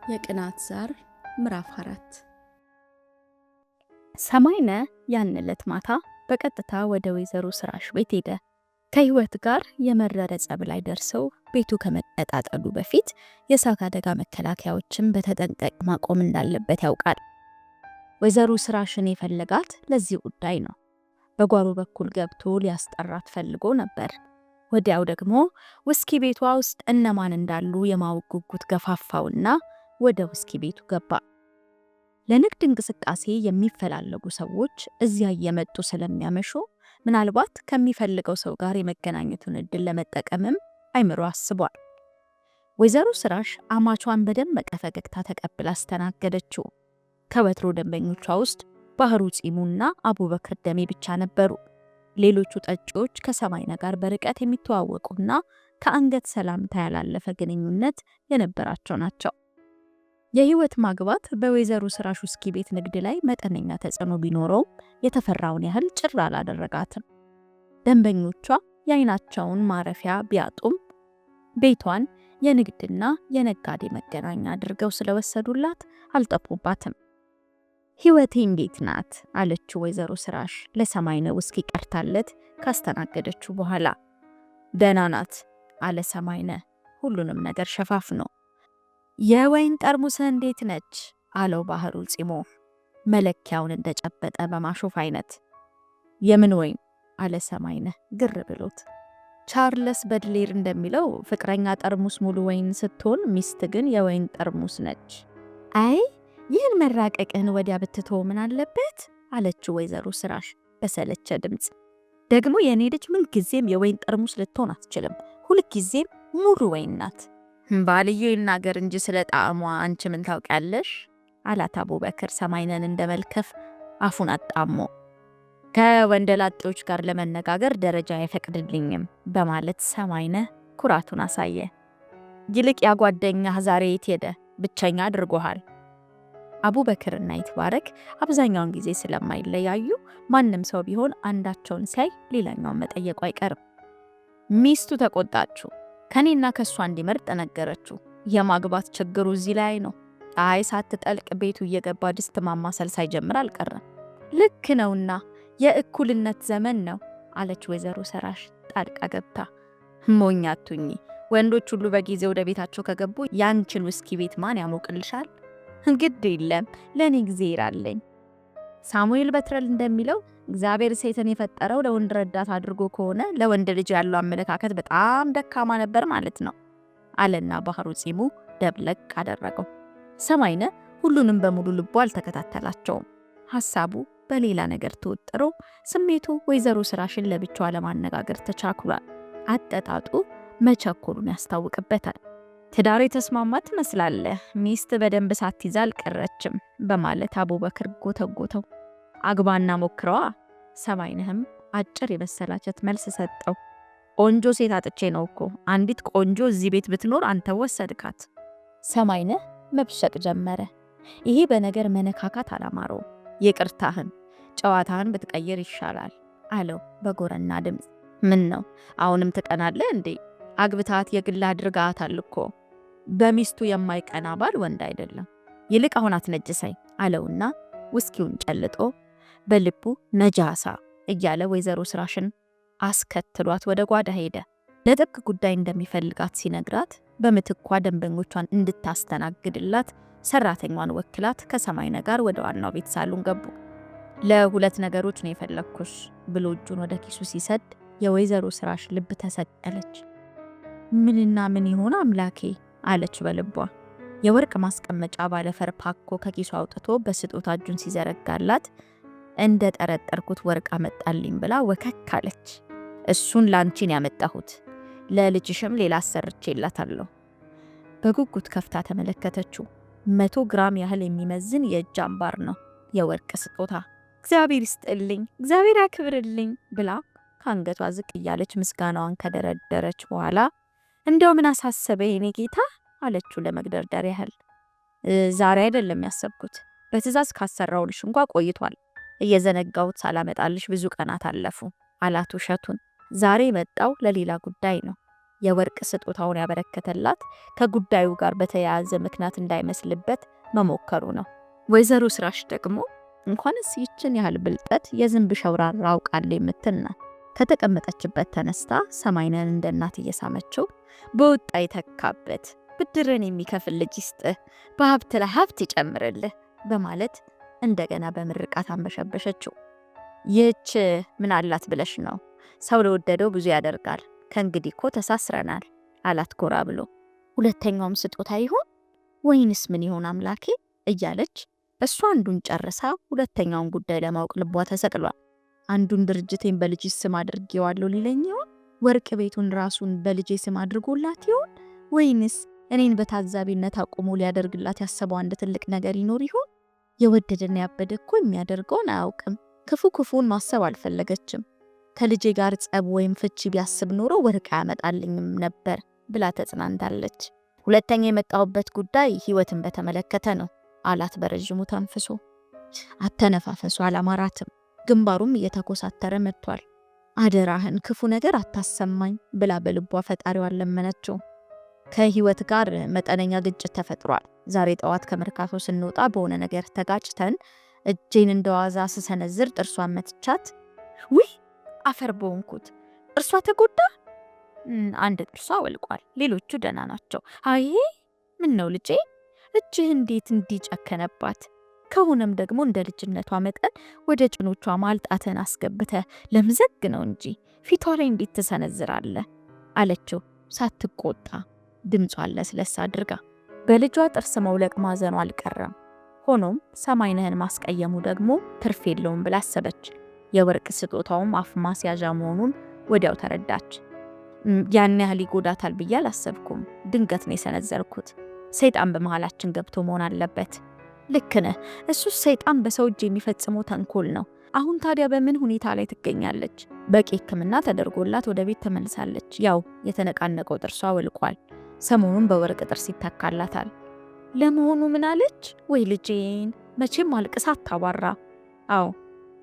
የቅናት ዛር ምዕራፍ 4 ሰማይነ ያን ዕለት ማታ በቀጥታ ወደ ወይዘሮ ስራሽ ቤት ሄደ። ከህይወት ጋር የመረረ ጸብ ላይ ደርሰው ቤቱ ከመቀጣጠሉ በፊት የእሳት አደጋ መከላከያዎችን በተጠንቀቅ ማቆም እንዳለበት ያውቃል። ወይዘሮ ስራሽን የፈለጋት ለዚህ ጉዳይ ነው። በጓሮ በኩል ገብቶ ሊያስጠራት ፈልጎ ነበር። ወዲያው ደግሞ ውስኪ ቤቷ ውስጥ እነማን እንዳሉ የማወቅ ጉጉት ገፋፋውና ወደ ውስኪ ቤቱ ገባ። ለንግድ እንቅስቃሴ የሚፈላለጉ ሰዎች እዚያ እየመጡ ስለሚያመሹ ምናልባት ከሚፈልገው ሰው ጋር የመገናኘቱን እድል ለመጠቀምም አይምሮ አስቧል። ወይዘሮ ስራሽ አማቿን በደመቀ ፈገግታ ተቀብላ አስተናገደችው። ከወትሮ ደንበኞቿ ውስጥ ባህሩ ጺሙና አቡበክር ደሜ ብቻ ነበሩ። ሌሎቹ ጠጪዎች ከሰማይነ ጋር በርቀት የሚተዋወቁና ከአንገት ሰላምታ ያላለፈ ግንኙነት የነበራቸው ናቸው። የህይወት ማግባት በወይዘሮ ስራሽ ውስኪ ቤት ንግድ ላይ መጠነኛ ተጽዕኖ ቢኖረው የተፈራውን ያህል ጭር አላደረጋትም። ደንበኞቿ የአይናቸውን ማረፊያ ቢያጡም ቤቷን የንግድና የነጋዴ መገናኛ አድርገው ስለወሰዱላት አልጠፉባትም። ህይወቴ እንዴት ናት? አለችው ወይዘሮ ስራሽ ለሰማይነ ውስኪ ቀርታለት ካስተናገደችው በኋላ። ደህና ናት አለ ሰማይነ ሁሉንም ነገር ሸፋፍኖ። የወይን ጠርሙስ እንዴት ነች? አለው ባህሩ ጺሞ መለኪያውን እንደጨበጠ በማሾፍ አይነት። የምን ወይን? አለ ሰማይነ ግር ብሎት። ቻርለስ በድሌር እንደሚለው ፍቅረኛ ጠርሙስ ሙሉ ወይን ስትሆን ሚስት ግን የወይን ጠርሙስ ነች። አይ ይህን መራቀቅን ወዲያ ብትቶ ምን አለበት? አለችው ወይዘሮ ስራሽ በሰለቸ ድምፅ። ደግሞ የኔ ልጅ ምን ጊዜም የወይን ጠርሙስ ልትሆን አትችልም። ሁል ጊዜም ሙሉ ወይን ናት። ባልዮ ይናገር እንጂ ስለ ጣዕሟ አንቺ ምን ታውቂያለሽ? አላት አቡበክር ሰማይነን እንደመልከፍ አፉን አጣሞ። ከወንደላጤዎች ጋር ለመነጋገር ደረጃ አይፈቅድልኝም በማለት ሰማይነ ኩራቱን አሳየ። ይልቅ ያጓደኛህ ዛሬ የት ሄደ? ብቸኛ አድርጎሃል። አቡበክርና ይትባረክ አብዛኛውን ጊዜ ስለማይለያዩ ማንም ሰው ቢሆን አንዳቸውን ሲያይ ሌላኛውን መጠየቁ አይቀርም። ሚስቱ ተቆጣችሁ። ከኔና ከሷ እንዲመርጥ ነገረችው። የማግባት ችግሩ እዚህ ላይ ነው። ፀሐይ ሳትጠልቅ ቤቱ እየገባ ድስት ማማሰል ሳይጀምር አልቀረም። ልክ ነውና የእኩልነት ዘመን ነው አለች ወይዘሮ ሰራሽ ጣልቃ ገብታ። ሞኝ አትሁኚ። ወንዶች ሁሉ በጊዜ ወደ ቤታቸው ከገቡ ያንቺን ውስኪ ቤት ማን ያሞቅልሻል? ግድ የለም ለኔ ጊዜ ይራለኝ። ሳሙኤል በትረል እንደሚለው እግዚአብሔር ሴትን የፈጠረው ለወንድ ረዳት አድርጎ ከሆነ ለወንድ ልጅ ያለው አመለካከት በጣም ደካማ ነበር ማለት ነው አለና ባህሩ ጺሙ ደብለቅ አደረገው። ሰማይነ ሁሉንም በሙሉ ልቡ አልተከታተላቸውም። ሐሳቡ በሌላ ነገር ተወጥሮ ስሜቱ ወይዘሮ ስራሽን ለብቻዋ ለማነጋገር ተቻኩሏል። አጠጣጡ መቸኮሉን ያስታውቅበታል። ትዳር የተስማማት ትመስላለህ፣ ሚስት በደንብ ሳትይዛ አልቀረችም በማለት አቡበክር ጎተጎተው። አግባና ሞክረዋ። ሰማይነህም አጭር የመሰላቸት መልስ ሰጠው። ቆንጆ ሴት አጥቼ ነው እኮ። አንዲት ቆንጆ እዚህ ቤት ብትኖር አንተ ወሰድካት። ሰማይነህ መብሸቅ ጀመረ። ይሄ በነገር መነካካት አላማረው። ይቅርታህን ጨዋታህን ብትቀይር ይሻላል አለው በጎረና ድምፅ። ምን ነው አሁንም ትቀናለህ እንዴ? አግብታት የግል አድርጋታል እኮ። በሚስቱ የማይቀና ባል ወንድ አይደለም። ይልቅ አሁን አትነጅሰኝ አለውና ውስኪውን ጨልጦ በልቡ ነጃሳ እያለ ወይዘሮ ስራሽን አስከትሏት ወደ ጓዳ ሄደ። ለጥብቅ ጉዳይ እንደሚፈልጋት ሲነግራት በምትኳ ደንበኞቿን እንድታስተናግድላት ሰራተኛዋን ወክላት ከሰማይነ ጋር ወደ ዋናው ቤት ሳሎን ገቡ። ለሁለት ነገሮች ነው የፈለኩሽ ብሎ እጁን ወደ ኪሱ ሲሰድ የወይዘሮ ስራሽ ልብ ተሰቀለች። ምንና ምን ይሆን አምላኬ አለች በልቧ። የወርቅ ማስቀመጫ ባለፈር ፓኮ ከኪሱ አውጥቶ በስጦታ እጁን ሲዘረጋላት እንደ ጠረጠርኩት ወርቅ አመጣልኝ ብላ ወከክ አለች። እሱን ላንቺን ያመጣሁት፣ ለልጅሽም ሌላ አሰርቼላታለሁ። በጉጉት ከፍታ ተመለከተችው። 100 ግራም ያህል የሚመዝን የእጅ አምባር ነው የወርቅ ስጦታ። እግዚአብሔር ይስጥልኝ፣ እግዚአብሔር ያክብርልኝ ብላ ከአንገቷ ዝቅ እያለች ምስጋናዋን ከደረደረች በኋላ እንደው ምን አሳሰበ የኔ ጌታ አለችው ለመግደርደር ያህል። ዛሬ አይደለም ያሰብኩት፣ በትእዛዝ ካሰራውልሽ እንኳ ቆይቷል። እየዘነጋሁት ሳላመጣልሽ ብዙ ቀናት አለፉ አላት ውሸቱን። ዛሬ መጣው ለሌላ ጉዳይ ነው። የወርቅ ስጦታውን ያበረከተላት ከጉዳዩ ጋር በተያያዘ ምክንያት እንዳይመስልበት መሞከሩ ነው። ወይዘሮ ስራሽ ደግሞ እንኳንስ ይችን ያህል ብልጠት የዝንብ ሸውራራ አውቃለሁ የምትል ናት። ከተቀመጠችበት ተነስታ ሰማይነን እንደ እናት እየሳመችው በወጣ የተካበት ብድርን የሚከፍል ልጅ ይስጥህ፣ በሀብት ላይ ሀብት ይጨምርልህ በማለት እንደገና በምርቃት አንበሸበሸችው። ይህች ምን አላት ብለሽ ነው? ሰው ለወደደው ብዙ ያደርጋል። ከእንግዲህ እኮ ተሳስረናል አላት ኮራ ብሎ። ሁለተኛውም ስጦታ ይሆን ወይንስ ምን ይሆን አምላኬ እያለች እሷ አንዱን ጨርሳ ሁለተኛውን ጉዳይ ለማወቅ ልቧ ተሰቅሏል። አንዱን ድርጅቴን በልጅ ስም አድርጌዋለሁ ሊለኝ ይሆን? ወርቅ ቤቱን ራሱን በልጅ ስም አድርጎላት ይሆን? ወይንስ እኔን በታዛቢነት አቁሞ ሊያደርግላት ያሰበው አንድ ትልቅ ነገር ይኖር ይሆን? የወደደና ያበደ እኮ የሚያደርገውን አያውቅም። ክፉን ማሰብ አልፈለገችም። ከልጄ ጋር ጸብ ወይም ፍቺ ቢያስብ ኖሮ ወርቅ አያመጣልኝም ነበር ብላ ተጽናንታለች። ሁለተኛ የመጣሁበት ጉዳይ ህይወትን በተመለከተ ነው አላት በረጅሙ ተንፍሶ። አተነፋፈሱ አላማራትም። ግንባሩም እየተኮሳተረ መጥቷል። አደራህን ክፉ ነገር አታሰማኝ ብላ በልቧ ፈጣሪዋን ለመነችው። ከህይወት ጋር መጠነኛ ግጭት ተፈጥሯል። ዛሬ ጠዋት ከመርካቶ ስንወጣ በሆነ ነገር ተጋጭተን እጄን እንደዋዛ ስሰነዝር ጥርሷን መትቻት። ውይ አፈር በሆንኩት። ጥርሷ ተጎዳ? አንድ ጥርሷ ወልቋል፣ ሌሎቹ ደህና ናቸው። አይ ምን ነው ልጄ፣ እጅህ እንዴት እንዲጨከነባት? ከሆነም ደግሞ እንደ ልጅነቷ መጠን ወደ ጭኖቿ ማልጣትን አስገብተ ለምዘግ ነው እንጂ ፊቷ ላይ እንዴት ትሰነዝራለህ? አለችው ሳትቆጣ፣ ድምጿን ለስለስ አድርጋ። በልጇ ጥርስ መውለቅ ማዘኑ አልቀረም። ሆኖም ሰማይነህን ማስቀየሙ ደግሞ ትርፍ የለውም ብላ አሰበች። የወርቅ ስጦታውም አፍ ማስያዣ መሆኑን ወዲያው ተረዳች። ያን ያህል ይጎዳታል ብዬ አላሰብኩም። ድንገት ነው የሰነዘርኩት። ሰይጣን በመሃላችን ገብቶ መሆን አለበት። ልክ ነህ። እሱስ ሰይጣን በሰው እጅ የሚፈጽመው ተንኮል ነው። አሁን ታዲያ በምን ሁኔታ ላይ ትገኛለች? በቂ ሕክምና ተደርጎላት ወደ ቤት ተመልሳለች። ያው የተነቃነቀው ጥርሷ ወልቋል። ሰሞኑን በወርቅ ጥርስ ይተካላታል። ለመሆኑ ምን አለች? ወይ ልጄን መቼም አልቅሳ አታባራ። አዎ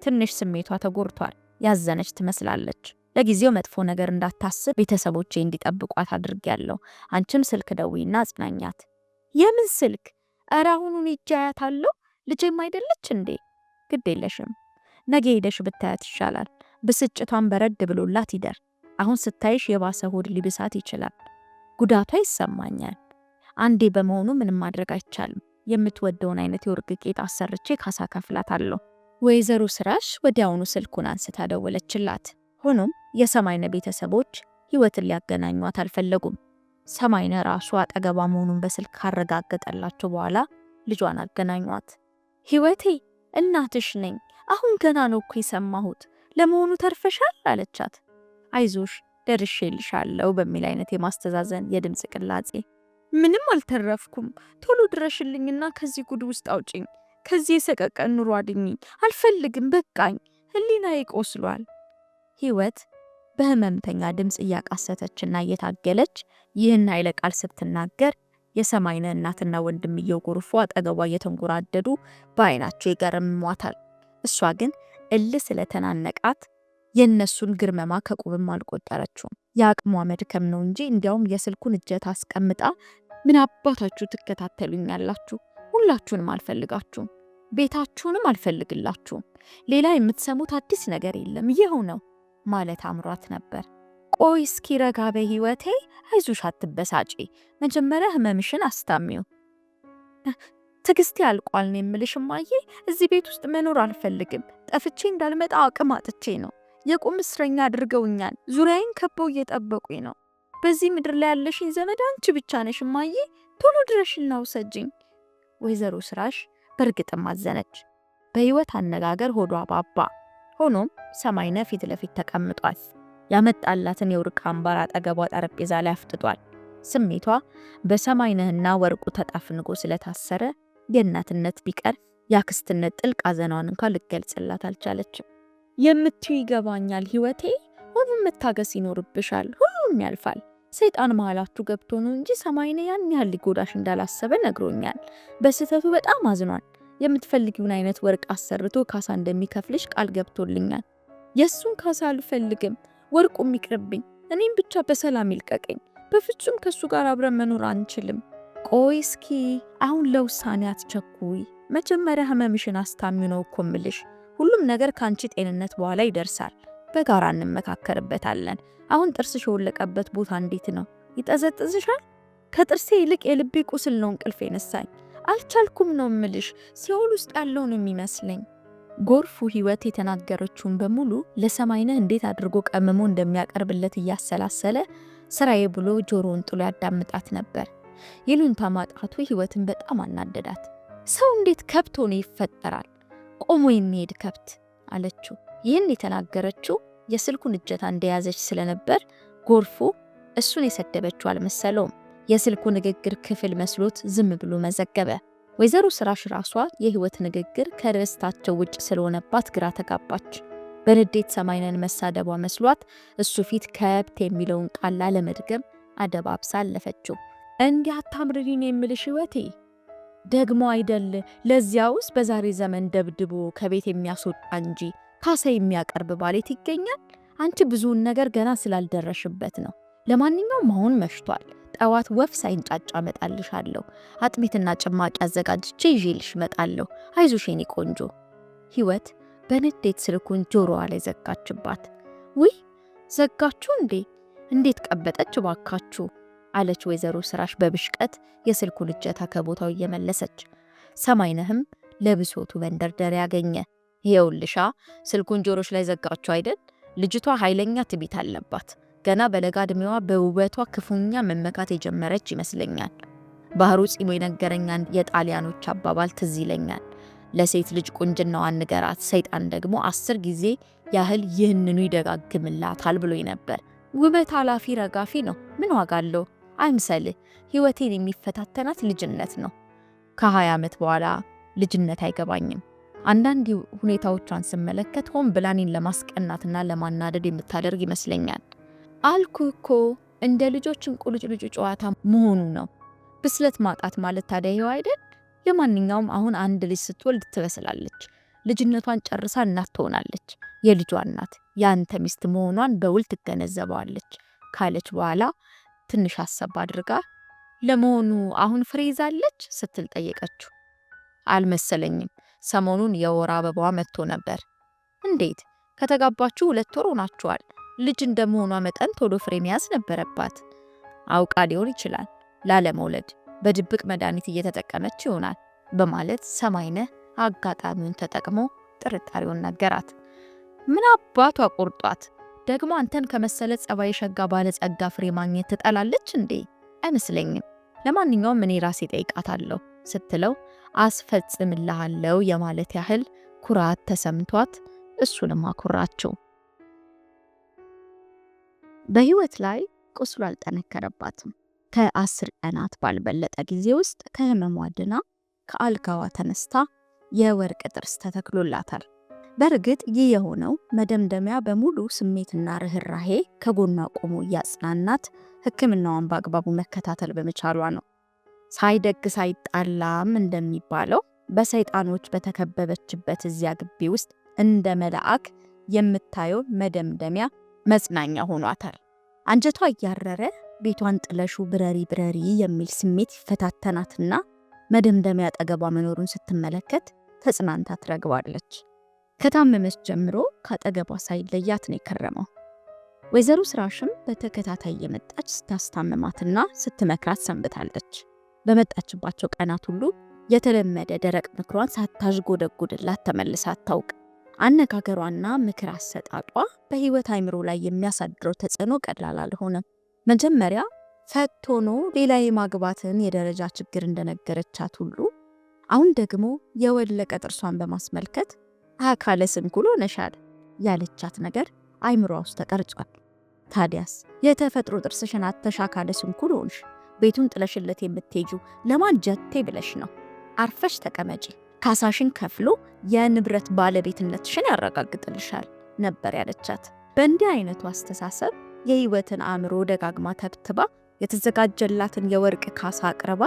ትንሽ ስሜቷ ተጎርቷል። ያዘነች ትመስላለች። ለጊዜው መጥፎ ነገር እንዳታስብ ቤተሰቦቼ እንዲጠብቋት አድርጌያለሁ። አንቺም ስልክ ደውይና አጽናኛት። የምን ስልክ? ኧረ አሁኑን ይጃያታለሁ። ልጄም አይደለች እንዴ? ግድ የለሽም፣ ነገ ሄደሽ ብታያት ይሻላል። ብስጭቷን በረድ ብሎላት ይደር። አሁን ስታይሽ የባሰ ሆድ ሊብሳት ይችላል። ጉዳቷ ይሰማኛል። አንዴ በመሆኑ ምንም ማድረግ አይቻልም። የምትወደውን አይነት የወርቅ ጌጥ አሰርቼ ካሳ ከፍላታለሁ። ወይዘሮ ስራሽ ወዲያውኑ ስልኩን አንስታ ደወለችላት። ሆኖም የሰማይነ ቤተሰቦች ህይወትን ሊያገናኟት አልፈለጉም። ሰማይነ ራሱ አጠገቧ መሆኑን በስልክ ካረጋገጠላቸው በኋላ ልጇን አገናኟት። ህይወቴ እናትሽ ነኝ። አሁን ገና ነው እኮ የሰማሁት። ለመሆኑ ተርፈሻል? አለቻት። አይዞሽ ደርሼልሻለሁ በሚል አይነት የማስተዛዘን የድምጽ ቅላጼ። ምንም አልተረፍኩም። ቶሎ ድረሽልኝና ከዚህ ጉድ ውስጥ አውጪኝ። ከዚህ የሰቀቀን ኑሮ አድኝኝ። አልፈልግም፣ በቃኝ። ህሊናዬ ቆስሏል። ህይወት በህመምተኛ ድምጽ እያቃሰተችና እየታገለች ይህን ኃይለ ቃል ስትናገር የሰማይነ እናትና ወንድምየው ጎርፎ አጠገቧ እየተንጎራደዱ በአይናቸው ይገርሟታል። እሷ ግን እልህ ስለተናነቃት የነሱን ግርመማ ከቁብም አልቆጠረችውም። የአቅሟ መድከም ነው እንጂ እንዲያውም የስልኩን እጀታ አስቀምጣ ምን አባታችሁ ትከታተሉኛላችሁ? ሁላችሁንም አልፈልጋችሁም፣ ቤታችሁንም አልፈልግላችሁም። ሌላ የምትሰሙት አዲስ ነገር የለም፣ ይኸው ነው ማለት አምሯት ነበር። ቆይ እስኪ ረጋ በይ ህይወቴ፣ አይዞሽ አትበሳጪ። መጀመሪያ ህመምሽን አስታሚው። ትግስቴ አልቋል ነው የምልሽ እማዬ። እዚህ ቤት ውስጥ መኖር አልፈልግም። ጠፍቼ እንዳልመጣ አቅም አጥቼ ነው። የቁም እስረኛ አድርገውኛል። ዙሪያዬን ከበው እየጠበቁኝ ነው። በዚህ ምድር ላይ ያለሽኝ ዘመድ አንቺ ብቻ ነሽ እማዬ። ቶሎ ድረሽና ውሰጂኝ። ወይዘሮ ስራሽ በእርግጥም አዘነች። በህይወት አነጋገር ሆዷ ባባ። ሆኖም ሰማይነ ፊት ለፊት ተቀምጧል። ያመጣላትን የወርቅ አምባር አጠገቧ ጠረጴዛ ላይ አፍጥጧል። ስሜቷ በሰማይነህና ወርቁ ተጣፍንጎ ስለታሰረ የእናትነት ቢቀር የአክስትነት ጥልቅ ሐዘኗን እንኳን ልገልጽላት አልቻለችም። የምትዩ ይገባኛል ህይወቴ፣ ሁሉም መታገስ ይኖርብሻል። ሁሉም ያልፋል። ሰይጣን መሃላችሁ ገብቶ ነው እንጂ ሰማይነ ያን ያህል ሊጎዳሽ እንዳላሰበ ነግሮኛል። በስህተቱ በጣም አዝኗል። የምትፈልጊውን አይነት ወርቅ አሰርቶ ካሳ እንደሚከፍልሽ ቃል ገብቶልኛል። የሱን ካሳ አልፈልግም፣ ወርቁም ይቅርብኝ። እኔም ብቻ በሰላም ይልቀቀኝ። በፍጹም ከሱ ጋር አብረን መኖር አንችልም። ቆይ እስኪ አሁን ለውሳኔ አትቸኩይ። መጀመሪያ ህመምሽን አስታሚው ነው እኮ እምልሽ። ሁሉም ነገር ካንቺ ጤንነት በኋላ ይደርሳል። በጋራ እንመካከርበታለን። አሁን ጥርስሽ የወለቀበት ቦታ እንዴት ነው? ይጠዘጥዝሻል? ከጥርሴ ይልቅ የልቤ ቁስል ነው እንቅልፍ የነሳኝ። አልቻልኩም ነው እምልሽ። ሲኦል ውስጥ ያለው ነው የሚመስለኝ። ጎርፉ ህይወት የተናገረችውን በሙሉ ለሰማይነህ እንዴት አድርጎ ቀምሞ እንደሚያቀርብለት እያሰላሰለ ስራዬ ብሎ ጆሮውን ጥሎ ያዳምጣት ነበር። ይሉንታ ማጣቱ ህይወትን በጣም አናደዳት። ሰው እንዴት ከብት ሆኖ ይፈጠራል? ቆሞ የሚሄድ ከብት አለችው። ይህን የተናገረችው የስልኩን እጀታ እንደያዘች ስለነበር ጎርፉ እሱን የሰደበችው አልመሰለውም። የስልኩ ንግግር ክፍል መስሎት ዝም ብሎ መዘገበ። ወይዘሮ ስራሽ ራሷ የህይወት ንግግር ከርዕስታቸው ውጭ ስለሆነባት ግራ ተጋባች። በንዴት ሰማይነህን መሳደቧ መስሏት እሱ ፊት ከብት የሚለውን ቃል ላለመድገም አደባብሳ አለፈችው። እንዲህ አታምርሪን የምልሽ ህይወቴ ደግሞ አይደል ለዚያውስ በዛሬ ዘመን ደብድቦ ከቤት የሚያስወጣ እንጂ ካሳ የሚያቀርብ ባሌት ይገኛል? አንቺ ብዙውን ነገር ገና ስላልደረሽበት ነው። ለማንኛውም አሁን መሽቷል። ጠዋት ወፍ ሳይንጫጫ እመጣልሻለሁ። አጥሚትና ጭማቂ አዘጋጅቼ ይዤልሽ እመጣለሁ። አይዞሽ የኔ ቆንጆ። ህይወት በንዴት ስልኩን ጆሮዋ ላይ ዘጋችባት። ውይ ዘጋችሁ እንዴ? እንዴት ቀበጠች ባካችሁ አለች ወይዘሮ ስራሽ በብሽቀት የስልኩን እጀታ ከቦታው እየመለሰች። ሰማይነህም ለብሶቱ መንደርደሪያ ያገኘ። ይኸውልሻ ስልኩን ጆሮሽ ላይ ዘጋችሁ አይደል? ልጅቷ ኃይለኛ ትቢት አለባት። ገና በለጋ ዕድሜዋ በውበቷ ክፉኛ መመካት የጀመረች ይመስለኛል። ባህሩ ጺሞ የነገረኝ አንድ የጣሊያኖች አባባል ትዝ ይለኛል። ለሴት ልጅ ቁንጅናዋን ንገራት፣ ሰይጣን ደግሞ 10 ጊዜ ያህል ይህንኑ ይደጋግምላታል ብሎኝ ነበር። ውበት አላፊ ረጋፊ ነው። ምን ዋጋ አለው? አይምሰልህ። ህይወቴን የሚፈታተናት ልጅነት ነው። ከ20 ዓመት በኋላ ልጅነት አይገባኝም። አንዳንድ ሁኔታዎቿን ስመለከት ሆን ብላ እኔን ለማስቀናትና ለማናደድ የምታደርግ ይመስለኛል። አልኩ እኮ እንደ ልጆች እንቁልጭልጭ ጨዋታ መሆኑ ነው። ብስለት ማጣት ማለት ታዲያ ይኸው አይደል? ለማንኛውም አሁን አንድ ልጅ ስትወልድ ትበስላለች። ልጅነቷን ጨርሳ እናት ትሆናለች። የልጇ እናት ያንተ ሚስት መሆኗን በውል ትገነዘበዋለች ካለች በኋላ ትንሽ አሰብ አድርጋ ለመሆኑ አሁን ፍሬ ይዛለች ስትል ጠየቀችው። አልመሰለኝም። ሰሞኑን የወር አበባዋ መጥቶ ነበር። እንዴት? ከተጋባችሁ 2 ወር ሆናችኋል። ልጅ እንደመሆኗ መጠን ቶሎ ፍሬ መያዝ ነበረባት። አውቃ ሊሆን ይችላል። ላለመውለድ በድብቅ መድኃኒት እየተጠቀመች ይሆናል በማለት ሰማይነህ አጋጣሚውን ተጠቅሞ ጥርጣሬውን ነገራት። ምን አባቷ ቆርጧት ደግሞ አንተን ከመሰለ ጸባይ ሸጋ ባለ ጸጋ ፍሬ ማግኘት ትጠላለች እንዴ? አይመስለኝም። ለማንኛውም እኔ ራሴ ጠይቃታለሁ ስትለው አስፈጽምልሃለሁ የማለት ያህል ኩራት ተሰምቷት እሱንም አኩራቸው። በህይወት ላይ ቁስሉ አልጠነከረባትም። ከ10 ቀናት ባልበለጠ ጊዜ ውስጥ ከህመሟ ድና ከአልጋዋ ተነስታ የወርቅ ጥርስ ተተክሎላታል። በእርግጥ ይህ የሆነው መደምደሚያ በሙሉ ስሜትና ርህራሄ ከጎኗ ቆሞ እያጽናናት ሕክምናዋን በአግባቡ መከታተል በመቻሏ ነው። ሳይደግስ አይጣላም እንደሚባለው በሰይጣኖች በተከበበችበት እዚያ ግቢ ውስጥ እንደ መልአክ የምታየው መደምደሚያ መጽናኛ ሆኗታል። አንጀቷ እያረረ ቤቷን ጥለሹ ብረሪ ብረሪ የሚል ስሜት ይፈታተናትና መደምደሚያ አጠገቧ መኖሩን ስትመለከት ተጽናንታ ትረግባለች። ከታመመች ጀምሮ ካጠገቧ ሳይለያት ነው የከረመው። ወይዘሮ ስራሽም በተከታታይ የመጣች ስታስታምማትና ስትመክራት ሰንብታለች። በመጣችባቸው ቀናት ሁሉ የተለመደ ደረቅ ምክሯን ሳታዥጎደጉድላት ተመልሳ አታውቅ። አነጋገሯና ምክር አሰጣጧ በህይወት አይምሮ ላይ የሚያሳድረው ተጽዕኖ ቀላል አልሆነም። መጀመሪያ ፈቶኖ ሌላ የማግባትን የደረጃ ችግር እንደነገረቻት ሁሉ አሁን ደግሞ የወለቀ ጥርሷን በማስመልከት አካለ ስንኩል ሆነሻል ያለቻት ነገር አይምሯ ውስጥ ተቀርጿል። ታዲያስ የተፈጥሮ ጥርስሽን አተሽ አካለ ስንኩል ሆንሽ፣ ቤቱን ጥለሽለት የምትሄጂው ለማን ጀቴ ብለሽ ነው? አርፈሽ ተቀመጪ፣ ካሳሽን ከፍሎ የንብረት ባለቤትነትሽን ያረጋግጥልሻል ነበር ያለቻት። በእንዲህ አይነቱ አስተሳሰብ የህይወትን አእምሮ ደጋግማ ተብትባ የተዘጋጀላትን የወርቅ ካሳ አቅርባ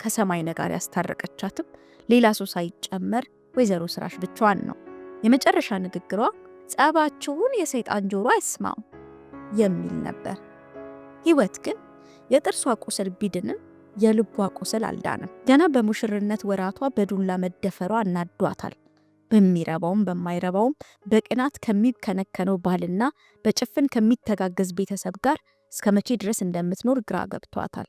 ከሰማይነህ ጋር ያስታረቀቻትም ሌላ ሰው ሳይጨመር ወይዘሮ ስራሽ ብቻዋን ነው። የመጨረሻ ንግግሯ ጸባችሁን የሰይጣን ጆሮ አይስማው፣ የሚል ነበር። ህይወት ግን የጥርሷ ቁስል ቢድንም የልቧ ቁስል አልዳንም። ገና በሙሽርነት ወራቷ በዱላ መደፈሯ አናዷታል። በሚረባውም በማይረባውም በቅናት ከሚከነከነው ባልና በጭፍን ከሚተጋገዝ ቤተሰብ ጋር እስከ መቼ ድረስ እንደምትኖር ግራ ገብቷታል።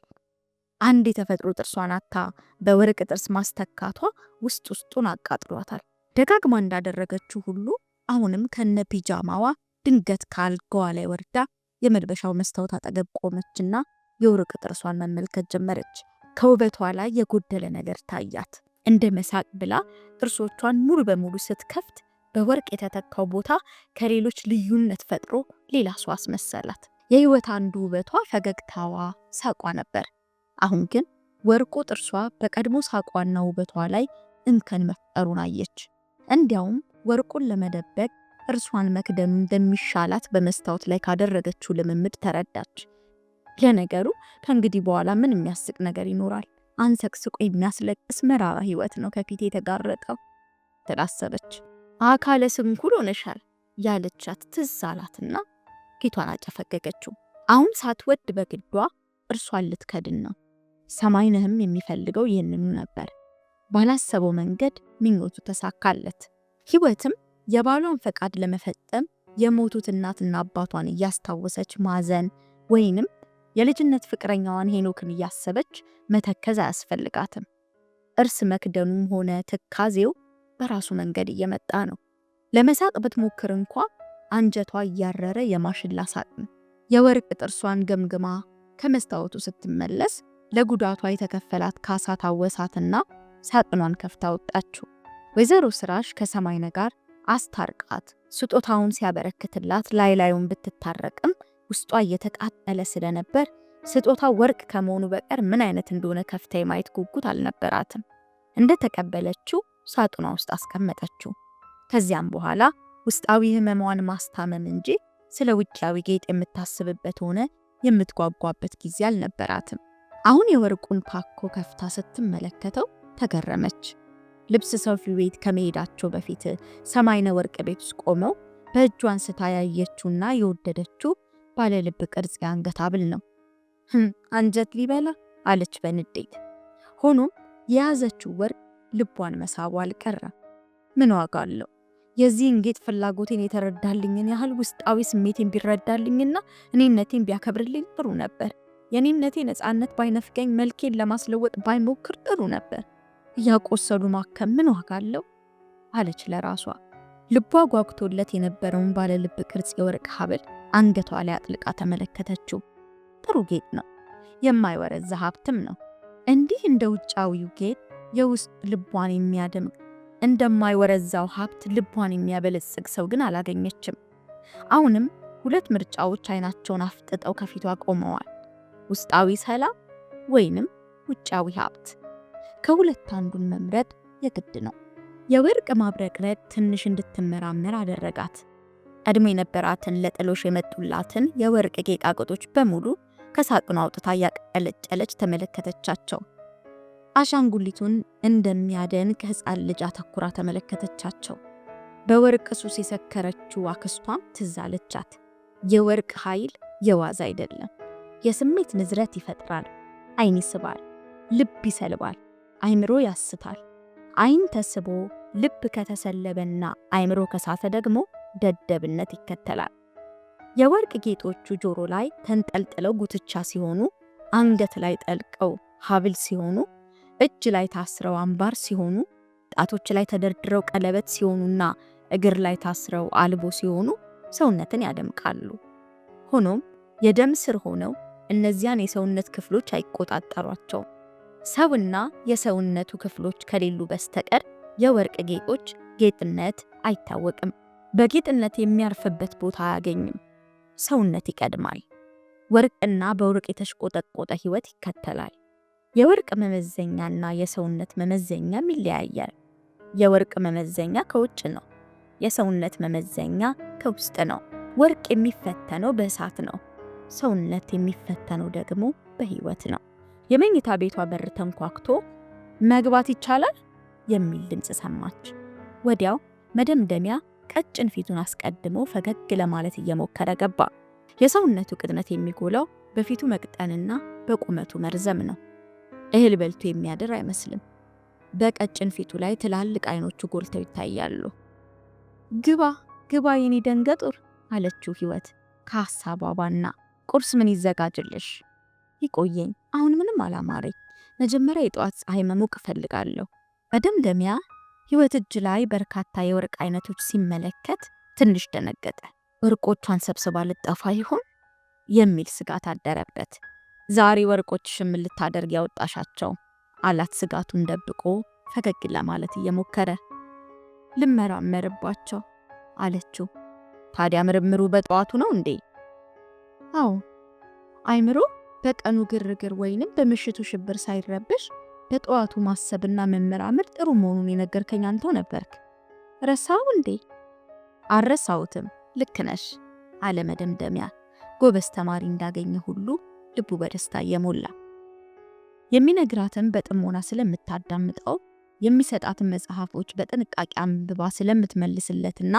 አንድ የተፈጥሮ ጥርሷን አታ በወርቅ ጥርስ ማስተካቷ ውስጡን አቃጥሏታል። ደጋግማ እንዳደረገችው ሁሉ አሁንም ከነ ፒጃማዋ ድንገት ካልጋዋ ላይ ወርዳ የመልበሻው መስታወት አጠገብ ቆመችና የወርቅ ጥርሷን መመልከት ጀመረች። ከውበቷ ላይ የጎደለ ነገር ታያት። እንደ መሳቅ ብላ ጥርሶቿን ሙሉ በሙሉ ስትከፍት በወርቅ የተተካው ቦታ ከሌሎች ልዩነት ፈጥሮ ሌላ ሰው አስመሰላት። የህይወት አንዱ ውበቷ ፈገግታዋ፣ ሳቋ ነበር። አሁን ግን ወርቁ ጥርሷ በቀድሞ ሳቋና ውበቷ ላይ እንከን መፍጠሩን አየች። እንዲያውም ወርቁን ለመደበቅ እርሷን መክደኑ እንደሚሻላት በመስታወት ላይ ካደረገችው ልምምድ ተረዳች። ለነገሩ ከእንግዲህ በኋላ ምን የሚያስቅ ነገር ይኖራል? አንሰቅስቆ የሚያስለቅስ መራራ ህይወት ነው ከፊት የተጋረጠው ትላሰበች። አካለ ስንኩል ሆነሻል ያለቻት ትዝ አላትና ፊቷን አጨፈገገችው። አሁን ሳትወድ በግዷ እርሷን ልትከድን ነው። ሰማይነህም የሚፈልገው ይህንኑ ነበር። ባላሰበው መንገድ ምኞቱ ተሳካለት። ህይወትም የባሏን ፈቃድ ለመፈጸም የሞቱት እናትና አባቷን እያስታወሰች ማዘን ወይንም የልጅነት ፍቅረኛዋን ሄኖክን እያሰበች መተከዝ አያስፈልጋትም። እርስ መክደኑም ሆነ ትካዜው በራሱ መንገድ እየመጣ ነው። ለመሳቅ ብትሞክር እንኳ አንጀቷ እያረረ የማሽላ ሳቅ ነው። የወርቅ ጥርሷን ገምግማ ከመስታወቱ ስትመለስ ለጉዳቷ የተከፈላት ካሳ ታወሳትና ሳጥኗን ከፍታ ወጣችው። ወይዘሮ ስራሽ ከሰማይነ ጋር አስታርቃት ስጦታውን ሲያበረክትላት ላዩን ብትታረቅም ውስጧ እየተቃጠለ ስለነበር ስጦታ ወርቅ ከመሆኑ በቀር ምን አይነት እንደሆነ ከፍታ የማየት ጉጉት አልነበራትም። እንደተቀበለችው ሳጥኗ ውስጥ አስቀመጠችው። ከዚያም በኋላ ውስጣዊ ህመሟን ማስታመም እንጂ ስለ ውጫዊ ጌጥ የምታስብበት ሆነ የምትጓጓበት ጊዜ አልነበራትም። አሁን የወርቁን ፓኮ ከፍታ ስትመለከተው ተገረመች። ልብስ ሰፊው ቤት ከመሄዳቸው በፊት ሰማይነ ወርቅ ቤት ውስጥ ቆመው በእጇ አንስታ ያየችውና የወደደችው ባለ ልብ ቅርጽ የአንገት ሐብል ነው። አንጀት ሊበላ አለች በንዴት። ሆኖም የያዘችው ወርቅ ልቧን መሳቡ አልቀረም። ምን ዋጋ አለው? የዚህን ጌጥ ፍላጎቴን የተረዳልኝን ያህል ውስጣዊ ስሜቴን ቢረዳልኝና እኔነቴን ቢያከብርልኝ ጥሩ ነበር። የኔነቴ ነፃነት ባይነፍገኝ መልኬን ለማስለወጥ ባይሞክር ጥሩ ነበር። እያቆሰሉ ማከም ምን ዋጋ አለው? አለች ለራሷ። ልቧ ጓጉቶለት የነበረውን ባለ ልብ ቅርጽ የወርቅ ሐብል አንገቷ ላይ አጥልቃ ተመለከተችው። ጥሩ ጌጥ ነው፣ የማይወረዛ ሀብትም ነው። እንዲህ እንደ ውጫዊው ጌጥ የውስጥ ልቧን የሚያደምቅ እንደማይወረዛው ሀብት ልቧን የሚያበለጽግ ሰው ግን አላገኘችም። አሁንም ሁለት ምርጫዎች አይናቸውን አፍጥጠው ከፊቷ ቆመዋል። ውስጣዊ ሰላም ወይንም ውጫዊ ሀብት። ከሁለት አንዱን መምረጥ የግድ ነው። የወርቅ ማብረቅረቅ ትንሽ እንድትመራመር አደረጋት። ቀድሞ የነበራትን ለጥሎሽ የመጡላትን የወርቅ ጌጣጌጦች በሙሉ ከሳጥኗ አውጥታ ያቀለጨለች ተመለከተቻቸው። አሻንጉሊቱን እንደሚያደንቅ ሕፃን ልጅ አተኩራ ተመለከተቻቸው። በወርቅ ሱስ የሰከረችው አክስቷም ትዝ አለቻት። የወርቅ ኃይል የዋዛ አይደለም። የስሜት ንዝረት ይፈጥራል፣ አይን ይስባል፣ ልብ ይሰልባል፣ አይምሮ ያስታል። አይን ተስቦ ልብ ከተሰለበና አይምሮ ከሳተ ደግሞ ደደብነት ይከተላል። የወርቅ ጌጦቹ ጆሮ ላይ ተንጠልጥለው ጉትቻ ሲሆኑ፣ አንገት ላይ ጠልቀው ሐብል ሲሆኑ፣ እጅ ላይ ታስረው አምባር ሲሆኑ፣ ጣቶች ላይ ተደርድረው ቀለበት ሲሆኑና እግር ላይ ታስረው አልቦ ሲሆኑ ሰውነትን ያደምቃሉ። ሆኖም የደም ስር ሆነው እነዚያን የሰውነት ክፍሎች አይቆጣጠሯቸውም። ሰውና የሰውነቱ ክፍሎች ከሌሉ በስተቀር የወርቅ ጌጦች ጌጥነት አይታወቅም። በጌጥነት የሚያርፍበት ቦታ አያገኝም። ሰውነት ይቀድማል። ወርቅና በወርቅ የተሽቆጠቆጠ ህይወት ይከተላል። የወርቅ መመዘኛና የሰውነት መመዘኛም ይለያያል። የወርቅ መመዘኛ ከውጭ ነው። የሰውነት መመዘኛ ከውስጥ ነው። ወርቅ የሚፈተነው በእሳት ነው። ሰውነት የሚፈተነው ደግሞ በህይወት ነው። የመኝታ ቤቷ በር ተንኳክቶ መግባት ይቻላል የሚል ድምፅ ሰማች። ወዲያው መደምደሚያ ቀጭን ፊቱን አስቀድሞ ፈገግ ለማለት እየሞከረ ገባ። የሰውነቱ ቅጥነት የሚጎላው በፊቱ መቅጠንና በቁመቱ መርዘም ነው። እህል በልቶ የሚያድር አይመስልም። በቀጭን ፊቱ ላይ ትላልቅ አይኖቹ ጎልተው ይታያሉ። ግባ ግባ የኔ ደንገጡር አለችው ህይወት ከሐሳቧ ባና። ቁርስ ምን ይዘጋጅልሽ? ይቆየኝ፣ አሁን ምንም አላማረኝ። መጀመሪያ የጠዋት ፀሐይ መሞቅ እፈልጋለሁ። መደምደሚያ ህይወት እጅ ላይ በርካታ የወርቅ አይነቶች ሲመለከት ትንሽ ደነገጠ። ወርቆቿን ሰብስባ ልጠፋ ይሆን የሚል ስጋት አደረበት። ዛሬ ወርቆችሽን ምን ልታደርግ ያወጣሻቸው? አላት ስጋቱን ደብቆ ፈገግ ለማለት እየሞከረ። ልመራመርባቸው አለችው። ታዲያ ምርምሩ በጠዋቱ ነው እንዴ? አዎ፣ አይምሮ በቀኑ ግርግር ወይንም በምሽቱ ሽብር ሳይረብሽ በጠዋቱ ማሰብና መመራመር ጥሩ መሆኑን የነገርከኝ አንተው ነበርክ። ረሳው እንዴ? አልረሳሁትም፣ ልክ ነሽ አለ መደምደሚያ ጎበዝ ተማሪ እንዳገኘ ሁሉ ልቡ በደስታ እየሞላ። የሚነግራትን በጥሞና ስለምታዳምጠው የሚሰጣትን መጽሐፎች በጥንቃቄ አንብባ ስለምትመልስለትና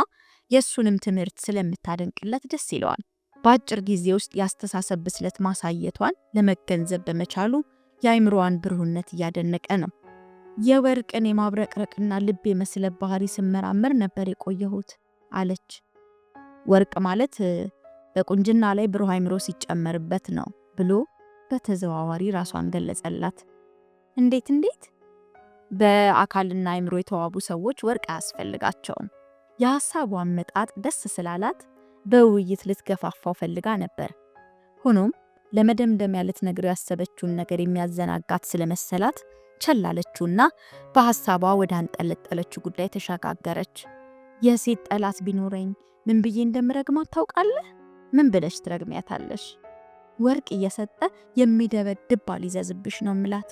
የእሱንም ትምህርት ስለምታደንቅለት ደስ ይለዋል። በአጭር ጊዜ ውስጥ የአስተሳሰብ ብስለት ማሳየቷን ለመገንዘብ በመቻሉ የአይምሮዋን ብሩህነት እያደነቀ ነው። የወርቅን የማብረቅረቅና ልብ የመስለ ባህሪ ስመራመር ነበር የቆየሁት አለች። ወርቅ ማለት በቁንጅና ላይ ብሩህ አይምሮ ሲጨመርበት ነው ብሎ በተዘዋዋሪ ራሷን ገለጸላት። እንዴት? በአካልና አይምሮ የተዋቡ ሰዎች ወርቅ አያስፈልጋቸውም። የሐሳቡ አመጣጥ ደስ ስላላት በውይይት ልትገፋፋው ፈልጋ ነበር። ሆኖም ለመደምደሚያ ልትነግረው ያሰበችውን ነገር የሚያዘናጋት ስለመሰላት ቸላለችውና በሐሳቧ ወደ አንጠለጠለችው ጉዳይ ተሸጋገረች። የሴት ጠላት ቢኖረኝ ምን ብዬ እንደምረግማት ታውቃለህ? ምን ብለሽ ትረግሚያታለሽ? ወርቅ እየሰጠ የሚደበድብ ባል ይዘዝብሽ ነው ምላት።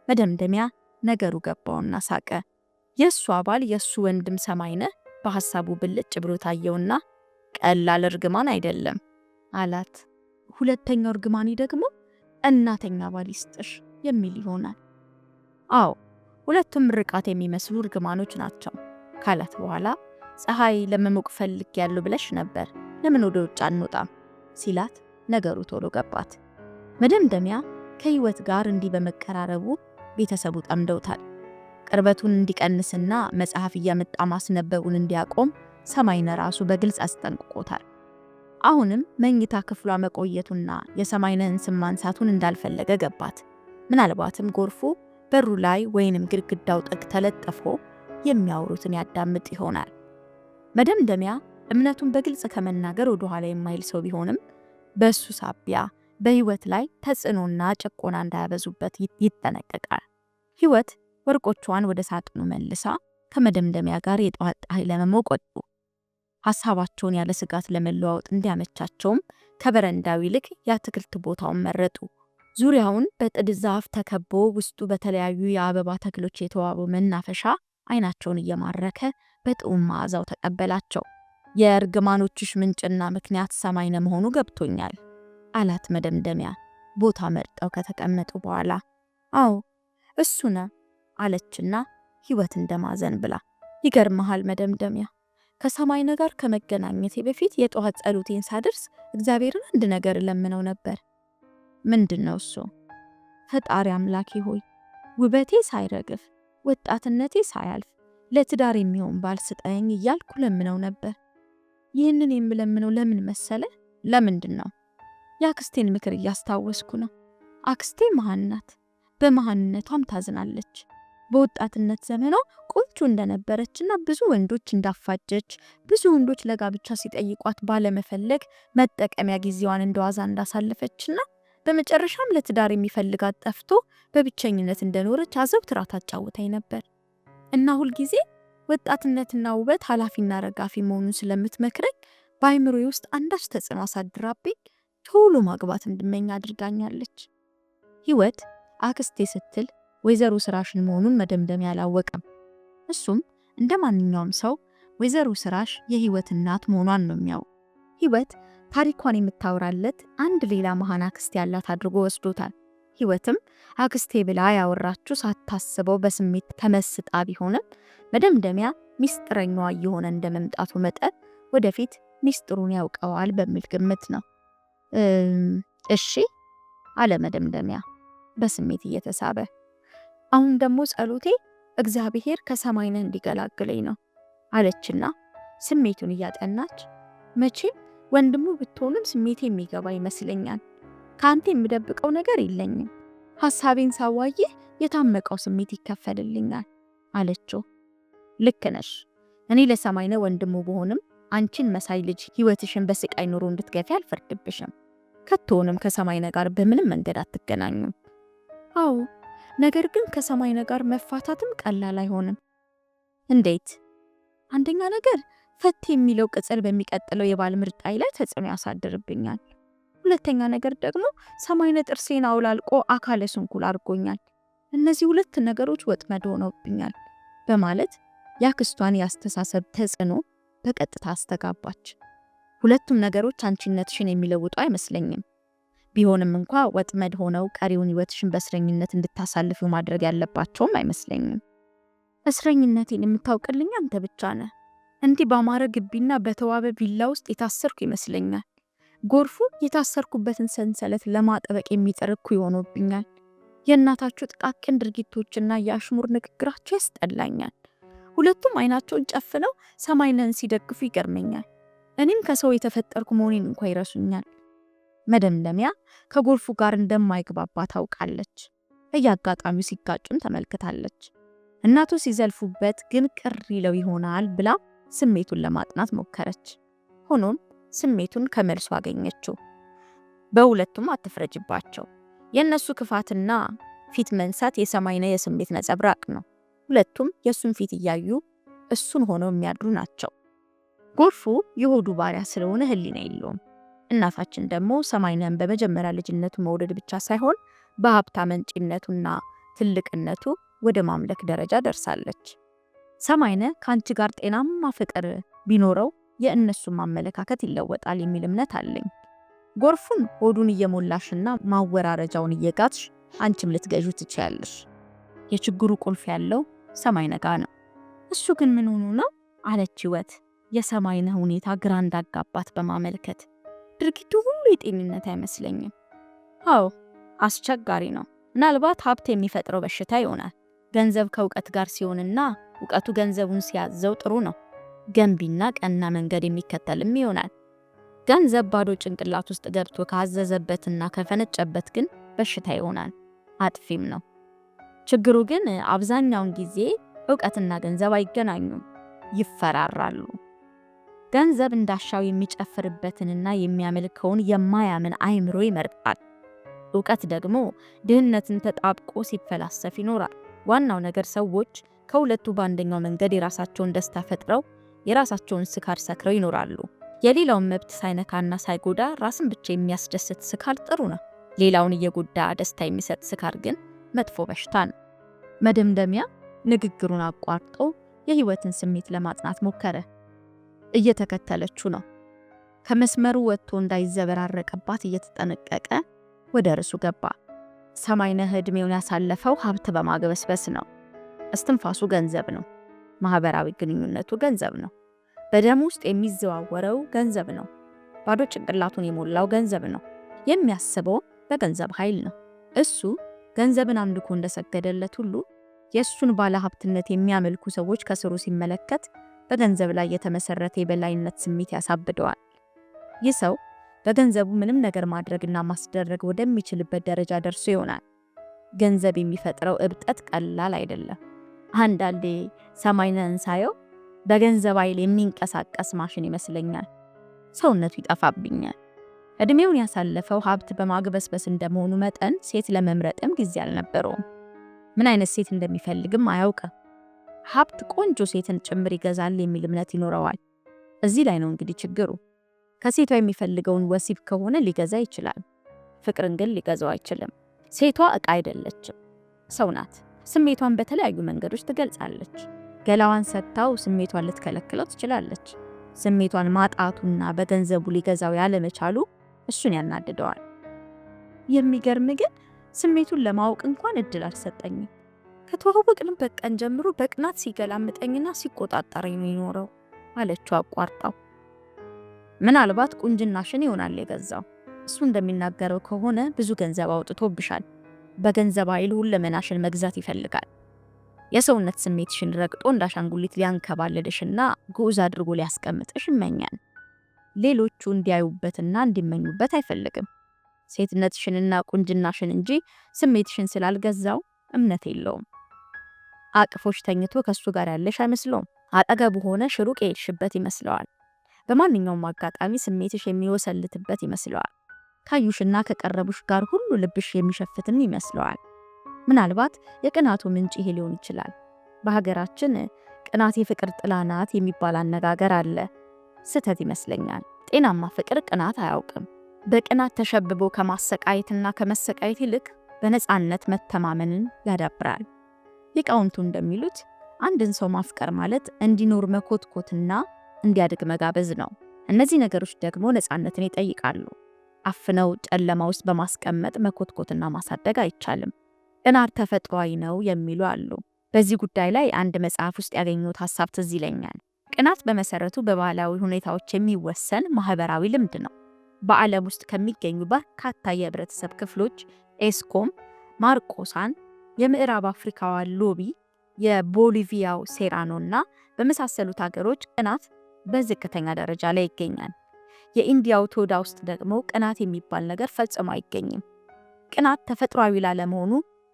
መደምደሚያ ነገሩ ገባውና ሳቀ። የእሱ አባል የእሱ ወንድም ሰማይነህ በሐሳቡ ብልጭ ብሎ ታየውና ቀላል እርግማን አይደለም አላት። ሁለተኛው እርግማኔ ደግሞ እናተኛ ባል ይስጥሽ የሚል ይሆናል። አዎ ሁለቱም ርቃት የሚመስሉ እርግማኖች ናቸው ካላት በኋላ ፀሐይ ለመሞቅ ፈልጌያለሁ ብለሽ ነበር፣ ለምን ወደ ውጭ አንወጣም ሲላት ነገሩ ቶሎ ገባት። መደምደሚያ ከህይወት ጋር እንዲህ በመቀራረቡ ቤተሰቡ ጠምደውታል። ቅርበቱን እንዲቀንስና መጽሐፍ እያመጣ ማስነበቡን እንዲያቆም ሰማይነህ ራሱ በግልጽ አስጠንቅቆታል። አሁንም መኝታ ክፍሏ መቆየቱና የሰማይነህን ስም ማንሳቱን እንዳልፈለገ ገባት። ምናልባትም ጎርፉ በሩ ላይ ወይንም ግድግዳው ጥግ ተለጥፎ የሚያወሩትን ያዳምጥ ይሆናል። መደምደሚያ እምነቱን በግልጽ ከመናገር ወደ ኋላ የማይል ሰው ቢሆንም በሱ ሳቢያ በህይወት ላይ ተጽዕኖና ጭቆና እንዳያበዙበት ይጠነቀቃል። ህይወት ወርቆቿን ወደ ሳጥኑ መልሳ ከመደምደሚያ ጋር የጠዋት ፀሐይ ለመሞቅ ወጡ። ሐሳባቸውን ያለ ስጋት ለመለዋወጥ እንዲያመቻቸውም ከበረንዳው ይልቅ የአትክልት ቦታውን መረጡ። ዙሪያውን በጥድ ዛፍ ተከቦ ውስጡ በተለያዩ የአበባ ተክሎች የተዋበው መናፈሻ አይናቸውን እየማረከ በጥዑም መዓዛው ተቀበላቸው። የእርግማኖችሽ ምንጭና ምክንያት ሰማይነህ መሆኑ ገብቶኛል አላት መደምደሚያ ቦታ መርጠው ከተቀመጡ በኋላ። አዎ እሱ ነው አለችና ህይወት እንደማዘን ብላ። ይገርምሃል መደምደሚያ፣ ከሰማይነህ ጋር ከመገናኘቴ በፊት የጠዋት ጸሎቴን ሳደርስ እግዚአብሔርን አንድ ነገር እለምነው ነበር። ምንድነው እሱ? ፈጣሪ አምላኬ ሆይ ውበቴ ሳይረግፍ ወጣትነቴ ሳያልፍ ለትዳር የሚሆን ባል ስጠኝ እያልኩ ለምነው ነበር። ይህንን የምለምነው ለምን መሰለ? ለምንድን ነው? የአክስቴን ምክር እያስታወስኩ ነው። አክስቴ መሃን ናት። በመሃንነቷም ታዝናለች። በወጣትነት ዘመኗ ቆንጆ እንደነበረችና ብዙ ወንዶች እንዳፋጀች፣ ብዙ ወንዶች ለጋብቻ ሲጠይቋት ባለመፈለግ መጠቀሚያ ጊዜዋን እንደዋዛ እንዳሳለፈችና በመጨረሻም ለትዳር የሚፈልጋት ጠፍቶ በብቸኝነት እንደኖረች አዘውትራ ታጫውታኝ ነበር እና ሁልጊዜ ወጣትነትና ውበት ኃላፊና ረጋፊ መሆኑን ስለምትመክረኝ በአይምሮዬ ውስጥ አንዳች ተጽዕኖ አሳድራብኝ ቶሎ ማግባት እንድመኝ አድርጋኛለች። ህይወት አክስቴ ስትል ወይዘሮ ስራሽን መሆኑን መደምደሚያ አላወቀም። እሱም እንደ ማንኛውም ሰው ወይዘሮ ስራሽ የህይወት እናት መሆኗን ነው የሚያው። ህይወት ታሪኳን የምታወራለት አንድ ሌላ መሃን አክስቴ ያላት አድርጎ ወስዶታል። ህይወትም አክስቴ ብላ ያወራችሁ ሳታስበው በስሜት ተመስጣ ቢሆንም መደምደሚያ ሚስጥረኛዋ እየሆነ እንደመምጣቱ መጠን ወደፊት ሚስጥሩን ያውቀዋል በሚል ግምት ነው። እሺ አለ መደምደሚያ በስሜት እየተሳበ። አሁን ደግሞ ጸሎቴ እግዚአብሔር ከሰማይ ነህ እንዲገላግለኝ ነው አለችና ስሜቱን እያጠናች መቼም ወንድሙ ብትሆንም ስሜቴ የሚገባ ይመስለኛል። ካንተ የምደብቀው ነገር የለኝም። ሐሳቤን ሳዋይህ የታመቀው ስሜት ይከፈልልኛል አለችው። ልክ ነሽ። እኔ ለሰማይነ ወንድሙ በሆንም አንቺን መሳይ ልጅ ህይወትሽን በስቃይ ኑሮ እንድትገፊ አልፈርድብሽም። ከቶንም ከሰማይነ ጋር በምንም መንገድ አትገናኙም። አዎ፣ ነገር ግን ከሰማይነ ጋር መፋታትም ቀላል አይሆንም። እንዴት? አንደኛ ነገር ፈት የሚለው ቅጽል በሚቀጥለው የባል ምርጫይ ላይ ተጽዕኖ ያሳድርብኛል። ሁለተኛ ነገር ደግሞ ሰማይነ ጥርሴን አውላልቆ አካለ ስንኩል አድርጎኛል። እነዚህ ሁለት ነገሮች ወጥመድ ሆነውብኛል በማለት ያክስቷን ያስተሳሰብ ተጽዕኖ በቀጥታ አስተጋባች። ሁለቱም ነገሮች አንቺነትሽን የሚለውጡ አይመስለኝም። ቢሆንም እንኳ ወጥመድ ሆነው ቀሪውን ህይወትሽን በእስረኝነት እንድታሳልፊው ማድረግ ያለባቸውም አይመስለኝም። እስረኝነቴን የምታውቅልኝ አንተ ብቻ ነህ። እንዲህ ባማረ ግቢና በተዋበ ቪላ ውስጥ የታሰርኩ ይመስለኛል። ጎርፉ የታሰርኩበትን ሰንሰለት ለማጠበቅ የሚጠርኩ ይሆኖብኛል። የእናታችሁ ጥቃቅን ድርጊቶችና የአሽሙር ንግግራቸው ያስጠላኛል። ሁለቱም አይናቸውን ጨፍነው ሰማይነን ሲደግፉ ይገርመኛል። እኔም ከሰው የተፈጠርኩ መሆኔን እንኳ ይረሱኛል። መደምደሚያ ከጎርፉ ጋር እንደማይግባባ ታውቃለች። በየአጋጣሚው ሲጋጩም ተመልክታለች። እናቱ ሲዘልፉበት ግን ቅር ይለው ይሆናል ብላ ስሜቱን ለማጥናት ሞከረች። ሆኖም ስሜቱን ከመልሱ አገኘችው። በሁለቱም አትፍረጅባቸው። የነሱ ክፋትና ፊት መንሳት የሰማይነ የስሜት ነጸብራቅ ነው። ሁለቱም የሱን ፊት እያዩ እሱን ሆነው የሚያድሩ ናቸው። ጎርፉ የሆዱ ባሪያ ስለሆነ ህሊና የለውም። እናታችን ደግሞ ሰማይነን በመጀመሪያ ልጅነቱ መውደድ ብቻ ሳይሆን በሀብታ መንጪነቱና ትልቅነቱ ወደ ማምለክ ደረጃ ደርሳለች። ሰማይነ ከአንቺ ጋር ጤናማ ፍቅር ቢኖረው የእነሱን ማመለካከት ይለወጣል የሚል እምነት አለኝ። ጎርፉን ሆዱን እየሞላሽና ማወራረጃውን እየጋትሽ አንቺም ልትገዡ ትችያለሽ። የችግሩ ቁልፍ ያለው ሰማይነ ጋ ነው። እሱ ግን ምን ሆኖ ነው አለች ህይወት የሰማይነ ሁኔታ ግራ እንዳጋባት በማመልከት። ድርጊቱ ሁሉ የጤንነት አይመስለኝም። አዎ አስቸጋሪ ነው። ምናልባት ሀብት የሚፈጥረው በሽታ ይሆናል። ገንዘብ ከእውቀት ጋር ሲሆንና እውቀቱ ገንዘቡን ሲያዘው ጥሩ ነው። ገንቢና ቀና መንገድ የሚከተልም ይሆናል። ገንዘብ ባዶ ጭንቅላት ውስጥ ገብቶ ካዘዘበትና ከፈነጨበት ግን በሽታ ይሆናል፣ አጥፊም ነው። ችግሩ ግን አብዛኛውን ጊዜ እውቀትና ገንዘብ አይገናኙም፣ ይፈራራሉ። ገንዘብ እንዳሻው የሚጨፍርበትንና የሚያመልከውን የማያምን አይምሮ ይመርጣል። እውቀት ደግሞ ድህነትን ተጣብቆ ሲፈላሰፍ ይኖራል። ዋናው ነገር ሰዎች ከሁለቱ በአንደኛው መንገድ የራሳቸውን ደስታ ፈጥረው የራሳቸውን ስካር ሰክረው ይኖራሉ። የሌላውን መብት ሳይነካና ሳይጎዳ ራስን ብቻ የሚያስደስት ስካር ጥሩ ነው። ሌላውን እየጎዳ ደስታ የሚሰጥ ስካር ግን መጥፎ በሽታ ነው። መደምደሚያ ንግግሩን አቋርጦ የህይወትን ስሜት ለማጥናት ሞከረ። እየተከተለችው ነው። ከመስመሩ ወጥቶ እንዳይዘበራረቅባት እየተጠነቀቀ ወደ ርሱ ገባ። ሰማይነህ ዕድሜውን ያሳለፈው ሀብት በማግበስበስ ነው። እስትንፋሱ ገንዘብ ነው። ማህበራዊ ግንኙነቱ ገንዘብ ነው። በደም ውስጥ የሚዘዋወረው ገንዘብ ነው። ባዶ ጭንቅላቱን የሞላው ገንዘብ ነው። የሚያስበው በገንዘብ ኃይል ነው። እሱ ገንዘብን አምልኮ እንደሰገደለት ሁሉ የእሱን ባለ ሀብትነት የሚያመልኩ ሰዎች ከስሩ ሲመለከት በገንዘብ ላይ የተመሰረተ የበላይነት ስሜት ያሳብደዋል። ይህ ሰው በገንዘቡ ምንም ነገር ማድረግና ማስደረግ ወደሚችልበት ደረጃ ደርሶ ይሆናል። ገንዘብ የሚፈጥረው እብጠት ቀላል አይደለም። አንዳንዴ ሰማይነህን ሳየው በገንዘብ ኃይል የሚንቀሳቀስ ማሽን ይመስለኛል። ሰውነቱ ይጠፋብኛል። እድሜውን ያሳለፈው ሀብት በማግበስበስ እንደመሆኑ መጠን ሴት ለመምረጥም ጊዜ አልነበረውም። ምን አይነት ሴት እንደሚፈልግም አያውቅም። ሀብት ቆንጆ ሴትን ጭምር ይገዛል የሚል እምነት ይኖረዋል። እዚህ ላይ ነው እንግዲህ ችግሩ። ከሴቷ የሚፈልገውን ወሲብ ከሆነ ሊገዛ ይችላል። ፍቅርን ግን ሊገዛው አይችልም። ሴቷ ዕቃ አይደለችም፣ ሰው ናት። ስሜቷን በተለያዩ መንገዶች ትገልጻለች። ገላዋን ሰጥታው ስሜቷን ልትከለክለው ትችላለች። ስሜቷን ማጣቱና በገንዘቡ ሊገዛው ያለመቻሉ እሱን ያናድደዋል። የሚገርም ግን ስሜቱን ለማወቅ እንኳን እድል አልሰጠኝም። ከተዋወቅንበት ቀን ጀምሮ በቅናት ሲገላምጠኝና ሲቆጣጠረኝ ነው የኖረው አለችው አቋርጣው። ምናልባት ቁንጅናሽን ይሆናል የገዛው እሱ እንደሚናገረው ከሆነ ብዙ ገንዘብ አውጥቶብሻል። በገንዘብ ኃይል ሁለመናሽን መግዛት ይፈልጋል። የሰውነት ስሜትሽን ረግጦ እንዳሻንጉሊት ሊያንከባልልሽና ግዑዝ አድርጎ ሊያስቀምጥሽ ይመኛል። ሌሎቹ እንዲያዩበትና እንዲመኙበት አይፈልግም። ሴትነትሽንና ቁንጅናሽን እንጂ ስሜትሽን ስላልገዛው እምነት የለውም። አቅፎሽ ተኝቶ ከሱ ጋር ያለሽ አይመስለውም። አጠገቡ ሆነሽ ሩቅ የሄድሽበት ይመስለዋል። በማንኛውም አጋጣሚ ስሜትሽ የሚወሰልትበት ይመስለዋል። ካዩሽና ከቀረቡሽ ጋር ሁሉ ልብሽ የሚሸፍትን ይመስለዋል። ምናልባት የቅናቱ ምንጭ ይሄ ሊሆን ይችላል። በሀገራችን ቅናት የፍቅር ጥላ ናት የሚባል አነጋገር አለ። ስህተት ይመስለኛል። ጤናማ ፍቅር ቅናት አያውቅም። በቅናት ተሸብቦ ከማሰቃየትና ከመሰቃየት ይልቅ በነፃነት መተማመንን ያዳብራል። ሊቃውንቱ እንደሚሉት አንድን ሰው ማፍቀር ማለት እንዲኖር መኮትኮትና እንዲያድግ መጋበዝ ነው። እነዚህ ነገሮች ደግሞ ነፃነትን ይጠይቃሉ። አፍነው ጨለማ ውስጥ በማስቀመጥ መኮትኮትና ማሳደግ አይቻልም። ቅናት ተፈጥሯዊ ነው የሚሉ አሉ። በዚህ ጉዳይ ላይ አንድ መጽሐፍ ውስጥ ያገኘሁት ሐሳብ ትዝ ይለኛል። ቅናት በመሰረቱ በባህላዊ ሁኔታዎች የሚወሰን ማህበራዊ ልምድ ነው። በዓለም ውስጥ ከሚገኙ በርካታ የህብረተሰብ ክፍሎች ኤስኮም፣ ማርቆሳን፣ የምዕራብ አፍሪካዋ ሎቢ፣ የቦሊቪያው ሴራኖና በመሳሰሉት ሀገሮች ቅናት በዝቅተኛ ደረጃ ላይ ይገኛል። የኢንዲያው ቶዳ ውስጥ ደግሞ ቅናት የሚባል ነገር ፈጽሞ አይገኝም። ቅናት ተፈጥሯዊ ላለመሆኑ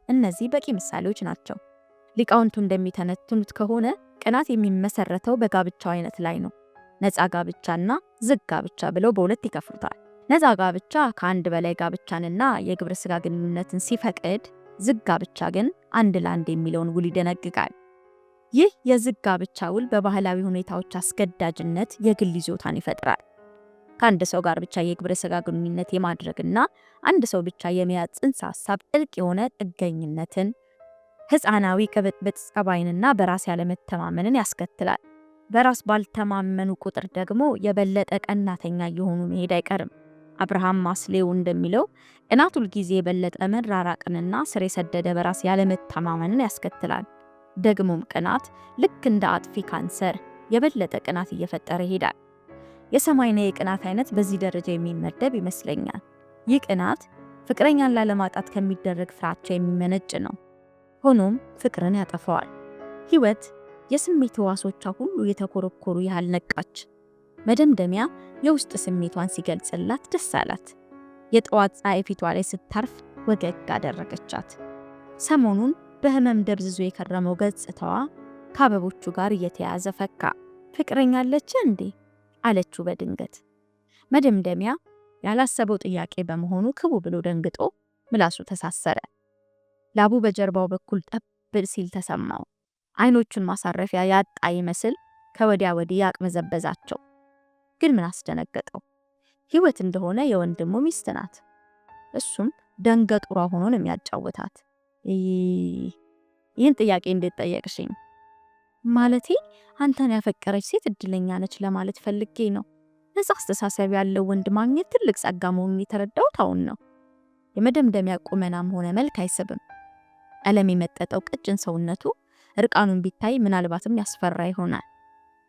እነዚህ በቂ ምሳሌዎች ናቸው። ሊቃውንቱ እንደሚተነትኑት ከሆነ ቅናት የሚመሰረተው በጋብቻው አይነት ላይ ነው። ነፃ ጋብቻና ዝግ ጋብቻ ብለው በሁለት ይከፍሉታል። ነፃ ጋብቻ ከአንድ በላይ ጋብቻንና የግብረ ስጋ ግንኙነትን ሲፈቅድ፣ ዝግ ጋብቻ ግን አንድ ለአንድ የሚለውን ውል ይደነግጋል። ይህ የዝግ ጋብቻ ውል በባህላዊ ሁኔታዎች አስገዳጅነት የግል ይዞታን ይፈጥራል። ከአንድ ሰው ጋር ብቻ የግብረ ስጋ ግንኙነት የማድረግና አንድ ሰው ብቻ የመያዝ ጽንሰ ሐሳብ ጥልቅ የሆነ ጥገኝነትን፣ ህፃናዊ ቅብጥብጥ ጸባይንና በራስ ያለመተማመንን ያስከትላል። በራስ ባልተማመኑ ቁጥር ደግሞ የበለጠ ቀናተኛ የሆኑ መሄድ አይቀርም። አብርሃም ማስሌው እንደሚለው ቅናት ሁልጊዜ የበለጠ መራራቅንና ስር የሰደደ በራስ ያለመተማመንን ያስከትላል። ደግሞም ቅናት ልክ እንደ አጥፊ ካንሰር የበለጠ ቅናት እየፈጠረ ይሄዳል። የሰማይና የቅናት አይነት በዚህ ደረጃ የሚመደብ ይመስለኛል። ይህ ቅናት ፍቅረኛን ላለማጣት ከሚደረግ ፍራቻ የሚመነጭ ነው። ሆኖም ፍቅርን ያጠፋዋል። ህይወት የስሜት ህዋሶቿ ሁሉ የተኮረኮሩ ያህል ነቃች። መደምደሚያ የውስጥ ስሜቷን ሲገልጽላት ደስ አላት። የጠዋት ፀሐይ ፊቷ ላይ ስታርፍ ወገግ አደረገቻት። ሰሞኑን በህመም ደብዝዞ የከረመው ገጽታዋ ከአበቦቹ ጋር እየተያዘ ፈካ። ፍቅረኛ አለች እንዴ አለችው በድንገት። መደምደሚያ ያላሰበው ጥያቄ በመሆኑ ክቡ ብሎ ደንግጦ ምላሱ ተሳሰረ። ላቡ በጀርባው በኩል ጠብል ሲል ተሰማው። አይኖቹን ማሳረፊያ ያጣ ይመስል ከወዲያ ወዲህ ያቅመዘበዛቸው። ግን ምን አስደነገጠው? ህይወት እንደሆነ የወንድሙ ሚስት ናት። እሱም ደንገጡራ ሆኖ ነው የሚያጫውታት። ይህን ጥያቄ እንዴት ጠየቅሽኝ? ማለቴ አንተን ያፈቀረች ሴት እድለኛ ነች ለማለት ፈልጌ ነው። ነፃ አስተሳሰብ ያለው ወንድ ማግኘት ትልቅ ጸጋ መሆኑን የተረዳሁት አሁን ነው። የመደምደሚያ ቁመናም ሆነ መልክ አይስብም። ቀለም የመጠጠው ቀጭን ሰውነቱ እርቃኑን ቢታይ ምናልባትም ያስፈራ ይሆናል።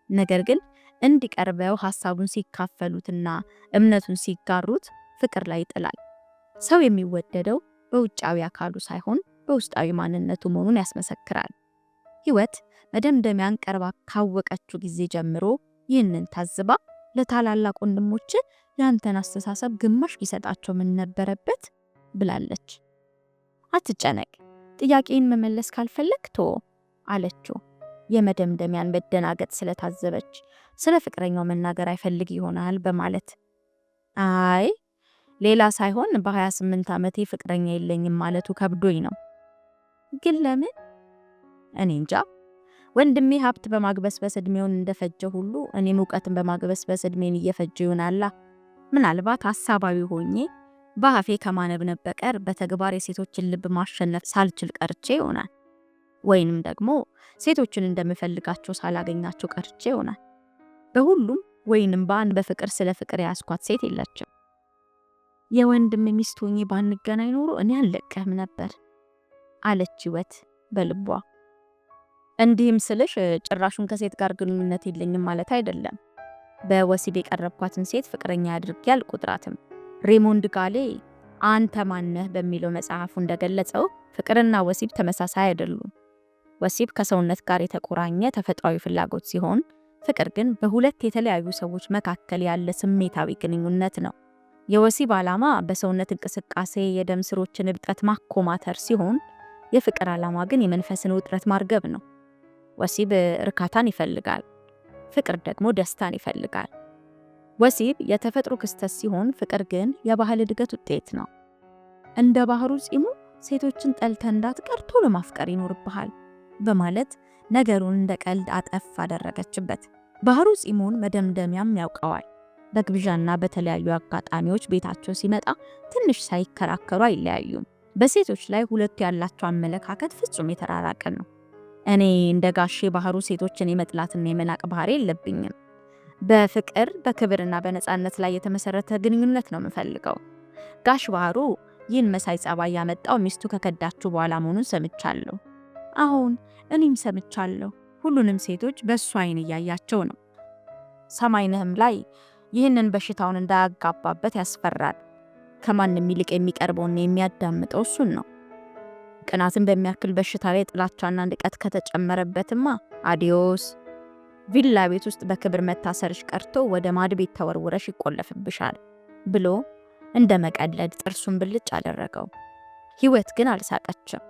ነገር ግን እንዲቀርበው ሐሳቡን ሲካፈሉትና እምነቱን ሲጋሩት ፍቅር ላይ ይጥላል። ሰው የሚወደደው በውጫዊ አካሉ ሳይሆን በውስጣዊ ማንነቱ መሆኑን ያስመሰክራል። ህይወት መደምደሚያን ቀርባ ካወቀችው ጊዜ ጀምሮ ይህንን ታዝባ ለታላላቅ ወንድሞች ያንተን አስተሳሰብ ግማሽ ቢሰጣቸው ምን ነበረበት ብላለች። አትጨነቅ፣ ጥያቄን መመለስ ካልፈለክ ቶ አለችው። የመደምደሚያን መደናገጥ ስለታዘበች ስለ ፍቅረኛው መናገር አይፈልግ ይሆናል በማለት አይ ሌላ ሳይሆን በ28 ዓመቴ ፍቅረኛ የለኝም ማለቱ ከብዶኝ ነው። ግን ለምን? እኔ እንጃ። ወንድሜ ሀብት በማግበስበስ እድሜውን እንደፈጀ ሁሉ እኔም እውቀትን በማግበስበስ እድሜን እየፈጀ ይሆናላ። ምናልባት ሐሳባዊ ሆኜ በአፌ ከማነብነብ በቀር በተግባር የሴቶችን ልብ ማሸነፍ ሳልችል ቀርቼ ይሆናል። ወይንም ደግሞ ሴቶችን እንደምፈልጋቸው ሳላገኛቸው ቀርቼ ይሆናል። በሁሉም ወይንም በአንድ በፍቅር ስለ ፍቅር ያስኳት ሴት የለችም። የወንድም ሚስት ሆኜ ባንገናኝ ኖሮ እኔ አልለቀህም ነበር አለች ህይወት በልቧ። እንዲህም ስልሽ ጭራሹን ከሴት ጋር ግንኙነት የለኝም ማለት አይደለም። በወሲብ የቀረብኳትን ሴት ፍቅረኛ አድርጌ አልቆጥራትም። ሬሞንድ ጋሌ አንተ ማነህ በሚለው መጽሐፉ እንደገለጸው ፍቅርና ወሲብ ተመሳሳይ አይደሉም። ወሲብ ከሰውነት ጋር የተቆራኘ ተፈጥሯዊ ፍላጎት ሲሆን፣ ፍቅር ግን በሁለት የተለያዩ ሰዎች መካከል ያለ ስሜታዊ ግንኙነት ነው። የወሲብ ዓላማ በሰውነት እንቅስቃሴ የደም ስሮችን እብጠት ማኮማተር ሲሆን፣ የፍቅር ዓላማ ግን የመንፈስን ውጥረት ማርገብ ነው። ወሲብ እርካታን ይፈልጋል፣ ፍቅር ደግሞ ደስታን ይፈልጋል። ወሲብ የተፈጥሮ ክስተት ሲሆን፣ ፍቅር ግን የባህል እድገት ውጤት ነው። እንደ ባህሩ ጺሙ ሴቶችን ጠልተ እንዳትቀር ቶሎ ማፍቀር ይኖርብሃል በማለት ነገሩን እንደ ቀልድ አጠፍ አደረገችበት። ባህሩ ጺሙን መደምደሚያም ያውቀዋል። በግብዣና በተለያዩ አጋጣሚዎች ቤታቸው ሲመጣ ትንሽ ሳይከራከሩ አይለያዩም። በሴቶች ላይ ሁለቱ ያላቸው አመለካከት ፍጹም የተራራቀ ነው። እኔ እንደ ጋሼ ባህሩ ሴቶችን የመጥላትና የመናቅ ባህሪ የለብኝም። በፍቅር በክብርና በነፃነት ላይ የተመሰረተ ግንኙነት ነው የምፈልገው። ጋሽ ባህሩ ይህን መሳይ ጸባይ ያመጣው ሚስቱ ከከዳችሁ በኋላ መሆኑን ሰምቻለሁ። አሁን እኔም ሰምቻለሁ። ሁሉንም ሴቶች በእሱ አይን እያያቸው ነው። ሰማይነህም ላይ ይህንን በሽታውን እንዳያጋባበት ያስፈራል። ከማንም ይልቅ የሚቀርበውና የሚያዳምጠው እሱን ነው። ቅናትን በሚያክል በሽታ ላይ ጥላቻና ንቀት ከተጨመረበትማ አዲዮስ። ቪላ ቤት ውስጥ በክብር መታሰርሽ ቀርቶ ወደ ማድ ቤት ተወርውረሽ ይቆለፍብሻል ብሎ እንደ መቀለድ ጥርሱን ብልጭ አደረገው። ህይወት ግን አልሳቀችም።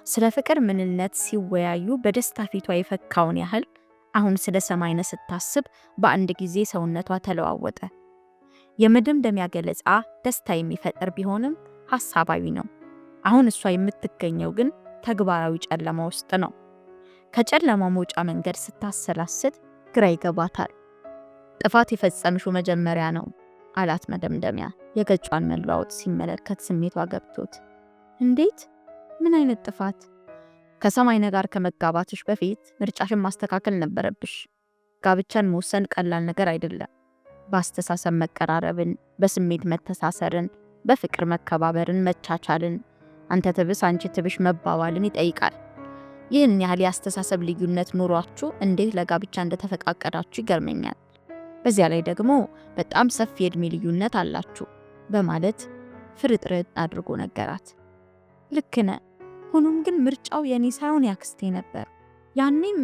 ስለ ፍቅር ምንነት ሲወያዩ በደስታ ፊቷ የፈካውን ያህል አሁን ስለ ሰማይነህ ስታስብ በአንድ ጊዜ ሰውነቷ ተለዋወጠ። የመደምደሚያ ገለጻ ደስታ የሚፈጥር ቢሆንም ሐሳባዊ ነው። አሁን እሷ የምትገኘው ግን ተግባራዊ ጨለማ ውስጥ ነው። ከጨለማ መውጫ መንገድ ስታሰላስል ግራ ይገባታል። ጥፋት የፈጸምሽው መጀመሪያ ነው አላት መደምደሚያ። የገጯን መለዋወጥ ሲመለከት ስሜቷ ገብቶት፣ እንዴት? ምን አይነት ጥፋት? ከሰማይነህ ጋር ከመጋባትሽ በፊት ምርጫሽን ማስተካከል ነበረብሽ። ጋብቻን መወሰን ቀላል ነገር አይደለም። በአስተሳሰብ መቀራረብን፣ በስሜት መተሳሰርን፣ በፍቅር መከባበርን፣ መቻቻልን፣ አንተ ትብስ አንቺ ትብሽ መባባልን ይጠይቃል። ይህን ያህል የአስተሳሰብ ልዩነት ኑሯችሁ እንዴት ለጋብቻ እንደተፈቃቀዳችሁ ይገርመኛል። በዚያ ላይ ደግሞ በጣም ሰፊ የእድሜ ልዩነት አላችሁ በማለት ፍርጥርጥ አድርጎ ነገራት። ልክ ነህ። ሆኖም ግን ምርጫው የኔ ሳይሆን ያክስቴ ነበር። ያኔም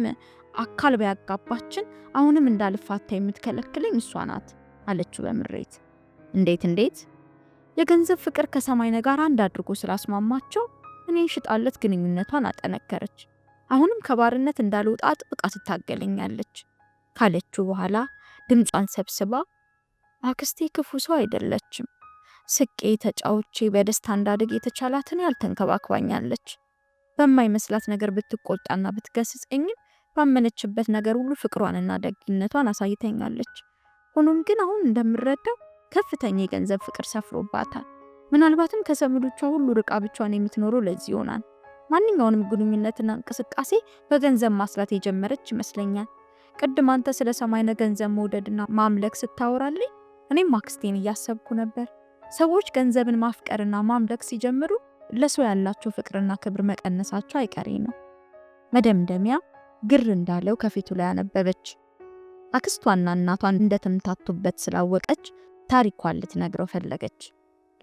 አካል ቢያጋባችን አሁንም እንዳልፋታ የምትከለክለኝ እሷ ናት አለችው በምሬት። እንዴት? የገንዘብ ፍቅር ከሰማይነህ ጋር አንድ አድርጎ ስላስማማቸው እኔን ሽጣለት ግንኙነቷን አጠነከረች። አሁንም ከባርነት እንዳልወጣ ጥብቃ ትታገለኛለች ካለችው በኋላ ድምጿን ሰብስባ አክስቴ ክፉ ሰው አይደለችም። ስቄ ተጫውቼ በደስታ እንዳድግ የተቻላትን ያልተንከባክባኛለች። በማይመስላት ነገር ብትቆጣና ብትገስጸኝም ባመነችበት ነገር ሁሉ ፍቅሯንና ደግነቷን አሳይተኛለች። ሆኖም ግን አሁን እንደምረዳው ከፍተኛ የገንዘብ ፍቅር ሰፍሮባታል። ምናልባትም ከዘመዶቿ ሁሉ ርቃ ብቻዋን የምትኖረው ለዚህ ይሆናል። ማንኛውንም ግንኙነትና እንቅስቃሴ በገንዘብ ማስላት የጀመረች ይመስለኛል። ቅድም አንተ ስለ ሰማይነህ ገንዘብ መውደድና ማምለክ ስታወራልኝ እኔም አክስቴን እያሰብኩ ነበር። ሰዎች ገንዘብን ማፍቀርና ማምለክ ሲጀምሩ ለሰው ያላቸው ፍቅርና ክብር መቀነሳቸው አይቀሬ ነው። መደምደሚያ ግር እንዳለው ከፊቱ ላይ አነበበች። አክስቷና እናቷን እንደተምታቱበት ስላወቀች ታሪኳን ልትነግረው ፈለገች።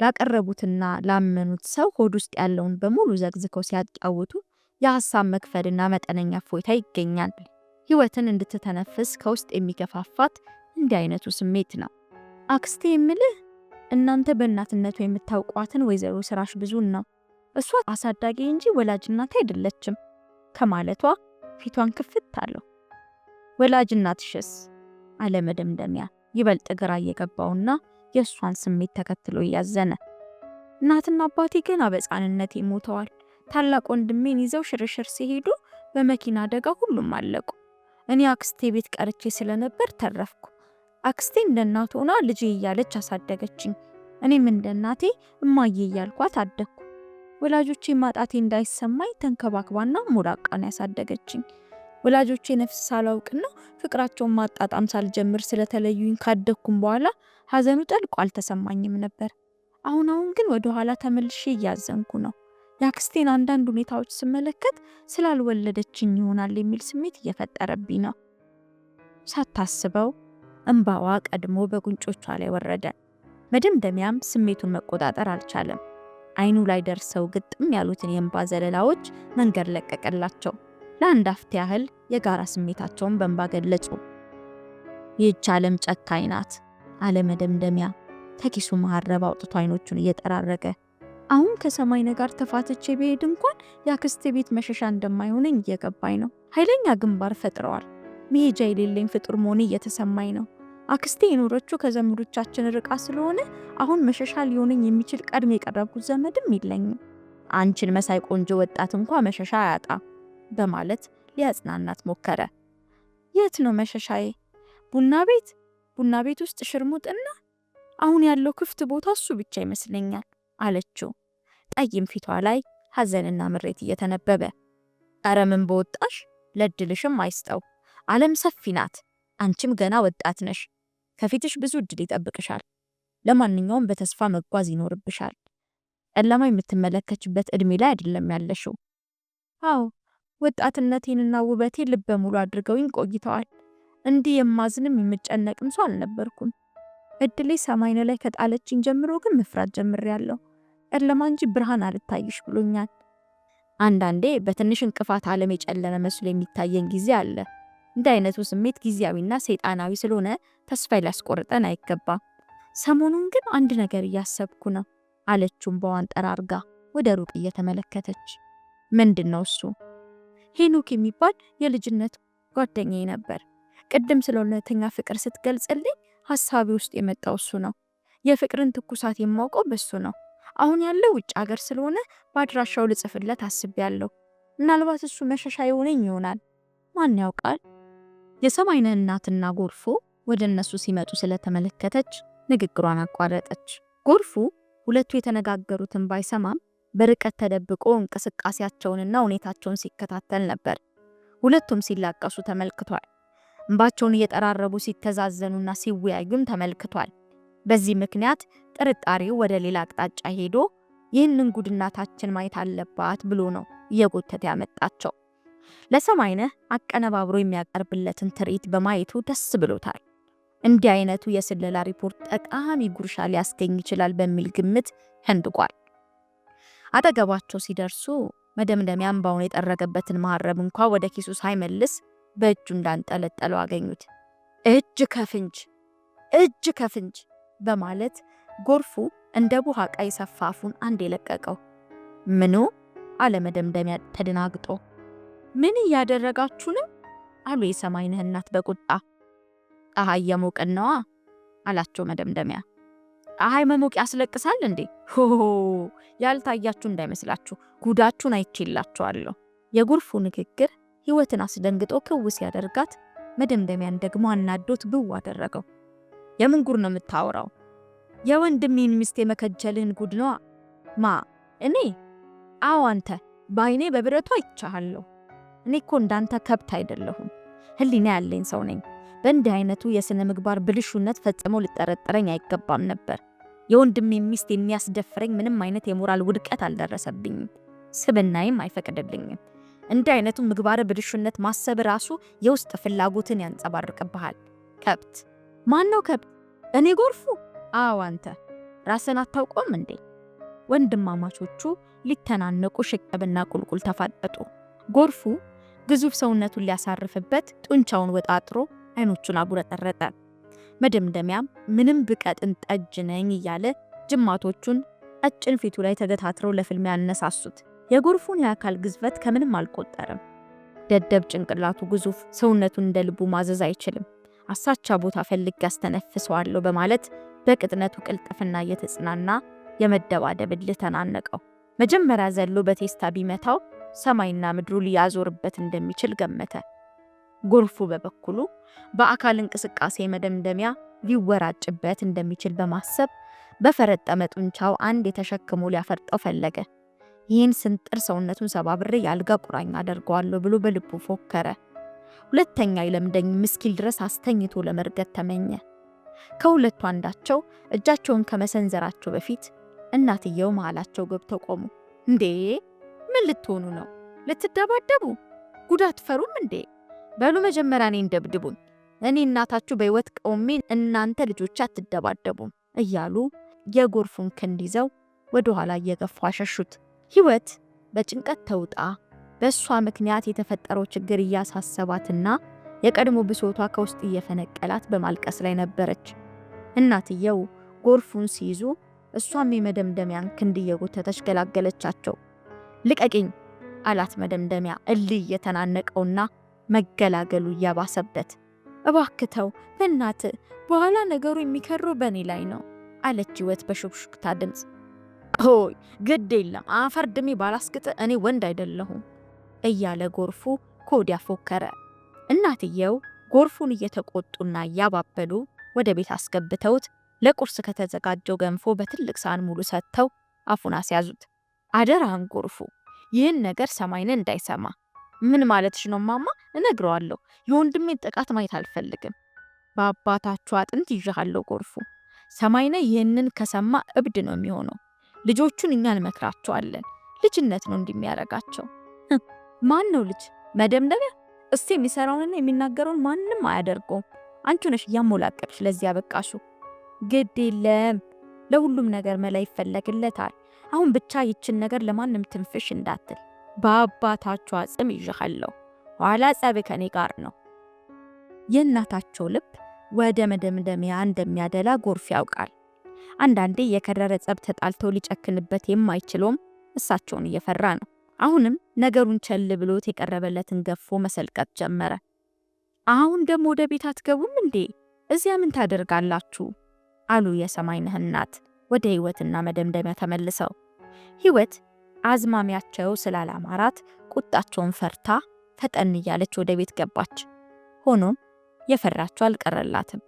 ላቀረቡትና ላመኑት ሰው ሆድ ውስጥ ያለውን በሙሉ ዘግዝከው ሲያጫውቱ የሐሳብ መክፈልና መጠነኛ እፎይታ ይገኛል። ህይወትን እንድትተነፍስ ከውስጥ የሚገፋፋት እንዲህ አይነቱ ስሜት ነው። አክስቴ የምልህ እናንተ በእናትነቱ የምታውቋትን ወይዘሮ ስራሽ ብዙን ነው። እሷ አሳዳጊ እንጂ ወላጅ እናት አይደለችም ከማለቷ ፊቷን ክፍት አለው። ወላጅ እናትሽስ? አለ መደምደሚያ ይበልጥ ግራ እየገባውና የእሷን ስሜት ተከትሎ እያዘነ። እናትና አባቴ ገና በሕፃንነቴ ሞተዋል። ታላቅ ወንድሜን ይዘው ሽርሽር ሲሄዱ በመኪና አደጋ ሁሉም አለቁ። እኔ አክስቴ ቤት ቀርቼ ስለነበር ተረፍኩ። አክስቴ እንደ እናት ሆና ልጄ እያለች አሳደገችኝ። እኔም እንደ እናቴ እማዬ እያልኳት አደግኩ። ወላጆቼ ማጣቴ እንዳይሰማኝ ተንከባክባና ሙራቃን ያሳደገችኝ። ወላጆቼ ነፍስ ሳላውቅና ፍቅራቸውን ማጣጣም ሳልጀምር ስለተለዩኝ ካደግኩም በኋላ ሐዘኑ ጠልቆ አልተሰማኝም ነበር። አሁን ግን ወደ ኋላ ተመልሼ እያዘንኩ ነው። የአክስቴን አንዳንድ ሁኔታዎች ስመለከት ስላልወለደችኝ ይሆናል የሚል ስሜት እየፈጠረብኝ ነው። ሳታስበው እንባዋ ቀድሞ በጉንጮቿ ላይ ወረደ። መደምደሚያም ስሜቱን መቆጣጠር አልቻለም። አይኑ ላይ ደርሰው ግጥም ያሉትን የእንባ ዘለላዎች መንገድ ለቀቀላቸው። ለአንድ አፍታ ያህል የጋራ ስሜታቸውን በእንባ ገለጹ። ይህች ዓለም ጨካኝ ናት አለ መደምደሚያ ከኪሱ መሀረብ አውጥቶ አይኖቹን እየጠራረገ። አሁን ከሰማይነ ጋር ተፋትቼ ብሄድ እንኳን የአክስቴ ቤት መሸሻ እንደማይሆነኝ እየገባኝ ነው። ኃይለኛ ግንባር ፈጥረዋል። መሄጃ የሌለኝ ፍጡር መሆኔ እየተሰማኝ ነው። አክስቴ የኖረችው ከዘመዶቻችን ርቃ ስለሆነ አሁን መሸሻ ሊሆነኝ የሚችል ቀድሜ የቀረብኩት ዘመድም የለኝም። አንቺን መሳይ ቆንጆ ወጣት እንኳ መሸሻ አያጣ በማለት ሊያጽናናት ሞከረ። የት ነው መሸሻዬ? ቡና ቤት ውስጥ ሽርሙጥና አሁን ያለው ክፍት ቦታ እሱ ብቻ ይመስለኛል አለችው። ጠይም ፊቷ ላይ ሐዘንና ምሬት እየተነበበ። ኧረ ምን በወጣሽ፣ ለድልሽም አይስጠው። ዓለም ሰፊ ናት። አንቺም ገና ወጣት ነሽ። ከፊትሽ ብዙ እድል ይጠብቅሻል። ለማንኛውም በተስፋ መጓዝ ይኖርብሻል። ጨለማ የምትመለከችበት እድሜ ላይ አይደለም ያለሽው። አዎ ወጣትነቴንና ውበቴን ልበ ሙሉ አድርገውኝ ቆይተዋል። እንዲህ የማዝንም የምጨነቅም ሰው አልነበርኩም። እድሌ ሰማይነ ላይ ከጣለችኝ ጀምሮ ግን መፍራት ጀምሬያለሁ። ጨለማ እንጂ ብርሃን አልታይሽ ብሎኛል። አንዳንዴ በትንሽ እንቅፋት ዓለም የጨለመ መስሎ የሚታየን ጊዜ አለ። እንደ አይነቱ ስሜት ጊዜያዊና ሰይጣናዊ ስለሆነ ተስፋ ሊያስቆርጠን አይገባም። ሰሞኑን ግን አንድ ነገር እያሰብኩ ነው አለችውም በዋን ጠራርጋ ወደ ሩቅ እየተመለከተች። ምንድነው እሱ? ሄኖክ የሚባል የልጅነት ጓደኛዬ ነበር። ቅድም ስለ እውነተኛ ፍቅር ስትገልጽልኝ ሐሳቤ ውስጥ የመጣው እሱ ነው። የፍቅርን ትኩሳት የማውቀው በሱ ነው። አሁን ያለው ውጭ ሀገር ስለሆነ በአድራሻው ልጽፍለት አስቤያለሁ። ምናልባት እሱ መሸሻ የሆነኝ ይሆናል። ማን ያውቃል? የሰማይነ እናትና ጎርፉ ወደ እነሱ ሲመጡ ስለተመለከተች ንግግሯን አቋረጠች። ጎርፉ ሁለቱ የተነጋገሩትን ባይሰማም በርቀት ተደብቆ እንቅስቃሴያቸውንና ሁኔታቸውን ሲከታተል ነበር። ሁለቱም ሲላቀሱ ተመልክቷል። እንባቸውን እየጠራረቡ ሲተዛዘኑና ሲወያዩም ተመልክቷል። በዚህ ምክንያት ጥርጣሬው ወደ ሌላ አቅጣጫ ሄዶ ይህንን ጉድ እናታችን ማየት አለባት ብሎ ነው እየጎተተ ያመጣቸው። ለሰማይነ አቀነባብሮ የሚያቀርብለትን ትርኢት በማየቱ ደስ ብሎታል። እንዲህ አይነቱ የስለላ ሪፖርት ጠቃሚ ጉርሻ ሊያስገኝ ይችላል በሚል ግምት ህንድቋል። አጠገባቸው ሲደርሱ መደምደሚያ እንባውን የጠረገበትን መሀረብ እንኳ ወደ ኪሱ ሳይመልስ በእጁ እንዳንጠለጠለው አገኙት። እጅ ከፍንጅ በማለት ጎርፉ እንደ ቡሃቃ የሰፋ አፉን አንድ የለቀቀው። ምኑ? አለ መደምደሚያ ተደናግጦ። ምን እያደረጋችሁ ነው? አሉ የሰማይነህ እናት በቁጣ። ፀሐይ የሞቅን ነዋ አላቸው መደምደሚያ። ፀሐይ መሞቅ ያስለቅሳል እንዴ? ሆ ያልታያችሁ እንዳይመስላችሁ፣ ጉዳችሁን አይቼላችኋለሁ። የጎርፉ ንግግር ህይወትን አስደንግጦ ክውስ ያደርጋት መደምደሚያን ደግሞ አናዶት ብው አደረገው። የምን ጉድ ነው የምታወራው? የወንድሜን ሚስት የመከጀልህን ጉድ ነዋ። ማ? እኔ? አዎ አንተ። በአይኔ በብረቱ አይቻለሁ። እኔ እኮ እንዳንተ ከብት አይደለሁም። ህሊና ያለኝ ሰው ነኝ። በእንዲህ አይነቱ የስነ ምግባር ብልሹነት ፈጽሞ ልጠረጠረኝ አይገባም ነበር። የወንድሜን ሚስት የሚያስደፍረኝ ምንም አይነት የሞራል ውድቀት አልደረሰብኝም። ስብናይም አይፈቅድልኝም። እንዲህ አይነቱ ምግባረ ብልሹነት ማሰብ ራሱ የውስጥ ፍላጎትን ያንጸባርቅብሃል። ከብት? ማን ነው ከብት? እኔ ጎርፉ? አዎ አንተ። ራስን አታውቆም እንዴ? ወንድማማቾቹ ሊተናነቁ ሽቅብና ቁልቁል ተፋጠጡ። ጎርፉ ግዙፍ ሰውነቱን ሊያሳርፍበት ጡንቻውን ወጣጥሮ አይኖቹን አጉረጠረጠ። መደምደሚያም ምንም ብቀጥን ጠጅ ነኝ እያለ ጅማቶቹን ቀጭን ፊቱ ላይ ተገታትረው ለፍልሚያ ያነሳሱት። የጎርፉን የአካል ግዝፈት ከምንም አልቆጠረም። ደደብ ጭንቅላቱ ግዙፍ፣ ሰውነቱን እንደ ልቡ ማዘዝ አይችልም። አሳቻ ቦታ ፈልግ ያስተነፍሰዋለሁ በማለት በቅጥነቱ ቅልጥፍና እየተጽናና የመደባደብ እልህ ተናነቀው። መጀመሪያ ዘሎ በቴስታ ቢመታው ሰማይና ምድሩ ሊያዞርበት እንደሚችል ገመተ። ጎርፉ በበኩሉ በአካል እንቅስቃሴ መደምደሚያ ሊወራጭበት እንደሚችል በማሰብ በፈረጠመ ጡንቻው አንድ የተሸክሞ ሊያፈርጠው ፈለገ። ይህን ስንጥር ሰውነቱን ሰባብሬ ያልጋ ቁራኛ አደርገዋለሁ ብሎ በልቡ ፎከረ። ሁለተኛ ይለምደኝ ምስኪል ድረስ አስተኝቶ ለመርገጥ ተመኘ። ከሁለቱ አንዳቸው እጃቸውን ከመሰንዘራቸው በፊት እናትየው መሃላቸው ገብተው ቆሙ። እንዴ ምን ልትሆኑ ነው? ልትደባደቡ? ጉዳት ፈሩም እንዴ? በሉ መጀመሪያ እኔን ደብድቡኝ። እኔ እናታችሁ በህይወት ቆሜ እናንተ ልጆች አትደባደቡም። እያሉ የጎርፉን ክንድ ይዘው ወደ ኋላ እየገፉ አሸሹት። ህይወት በጭንቀት ተውጣ በእሷ ምክንያት የተፈጠረው ችግር እያሳሰባትና የቀድሞ ብሶቷ ከውስጥ እየፈነቀላት በማልቀስ ላይ ነበረች። እናትየው ጎርፉን ሲይዙ እሷም የመደምደሚያን ክንድ እየጎተተች ገላገለቻቸው። ልቀቂኝ አላት መደምደሚያ እልህ እየተናነቀውና መገላገሉ እያባሰበት። እባክተው በእናት በኋላ ነገሩ የሚከረው በእኔ ላይ ነው አለች ህይወት በሹክሹክታ ድምፅ። ሆይ ግድ የለም አፈር ድሜ ባላስግጥ እኔ ወንድ አይደለሁም እያለ ጎርፉ ከወዲያ ፎከረ። እናትየው ጎርፉን እየተቆጡና እያባበሉ ወደ ቤት አስገብተውት ለቁርስ ከተዘጋጀው ገንፎ በትልቅ ሳህን ሙሉ ሰጥተው አፉን አስያዙት። አደራህን ጎርፉ ይህን ነገር ሰማይነ እንዳይሰማ። ምን ማለትሽ ነው ማማ? እነግረዋለሁ። የወንድሜን ጥቃት ማየት አልፈልግም። በአባታችሁ አጥንት ይዣለሁ ጎርፉ። ሰማይነ ይህንን ከሰማ እብድ ነው የሚሆነው። ልጆቹን እኛ እንመክራቸዋለን። ልጅነት ነው እንደሚያረጋቸው። ማን ነው ልጅ? መደምደሚያ። እስቲ የሚሰራውንና የሚናገረውን ማንንም አያደርገውም። አንቺ ነሽ እያሞላቀቅሽ ለዚህ ያበቃሹ። ግድ የለም ለሁሉም ነገር መላ ይፈለግለታል። አሁን ብቻ ይችን ነገር ለማንም ትንፍሽ እንዳትል። በአባታችሁ አጽም ይዣለሁ። ኋላ ጸብ ከኔ ጋር ነው። የእናታቸው ልብ ወደ መደምደሚያ እንደሚያደላ ጎርፍ ያውቃል። አንዳንዴ የከረረ ጸብ ተጣልተው ሊጨክንበት የማይችለውም እሳቸውን እየፈራ ነው። አሁንም ነገሩን ቸል ብሎት የቀረበለትን ገፎ መሰልቀጥ ጀመረ። አሁን ደግሞ ወደ ቤት አትገቡም እንዴ? እዚያ ምን ታደርጋላችሁ? አሉ የሰማይነህ እናት ወደ ህይወትና መደምደሚያ ተመልሰው። ህይወት አዝማሚያቸው ስላላማራት ቁጣቸውን ፈርታ ፈጠን እያለች ወደ ቤት ገባች። ሆኖም የፈራቸው አልቀረላትም።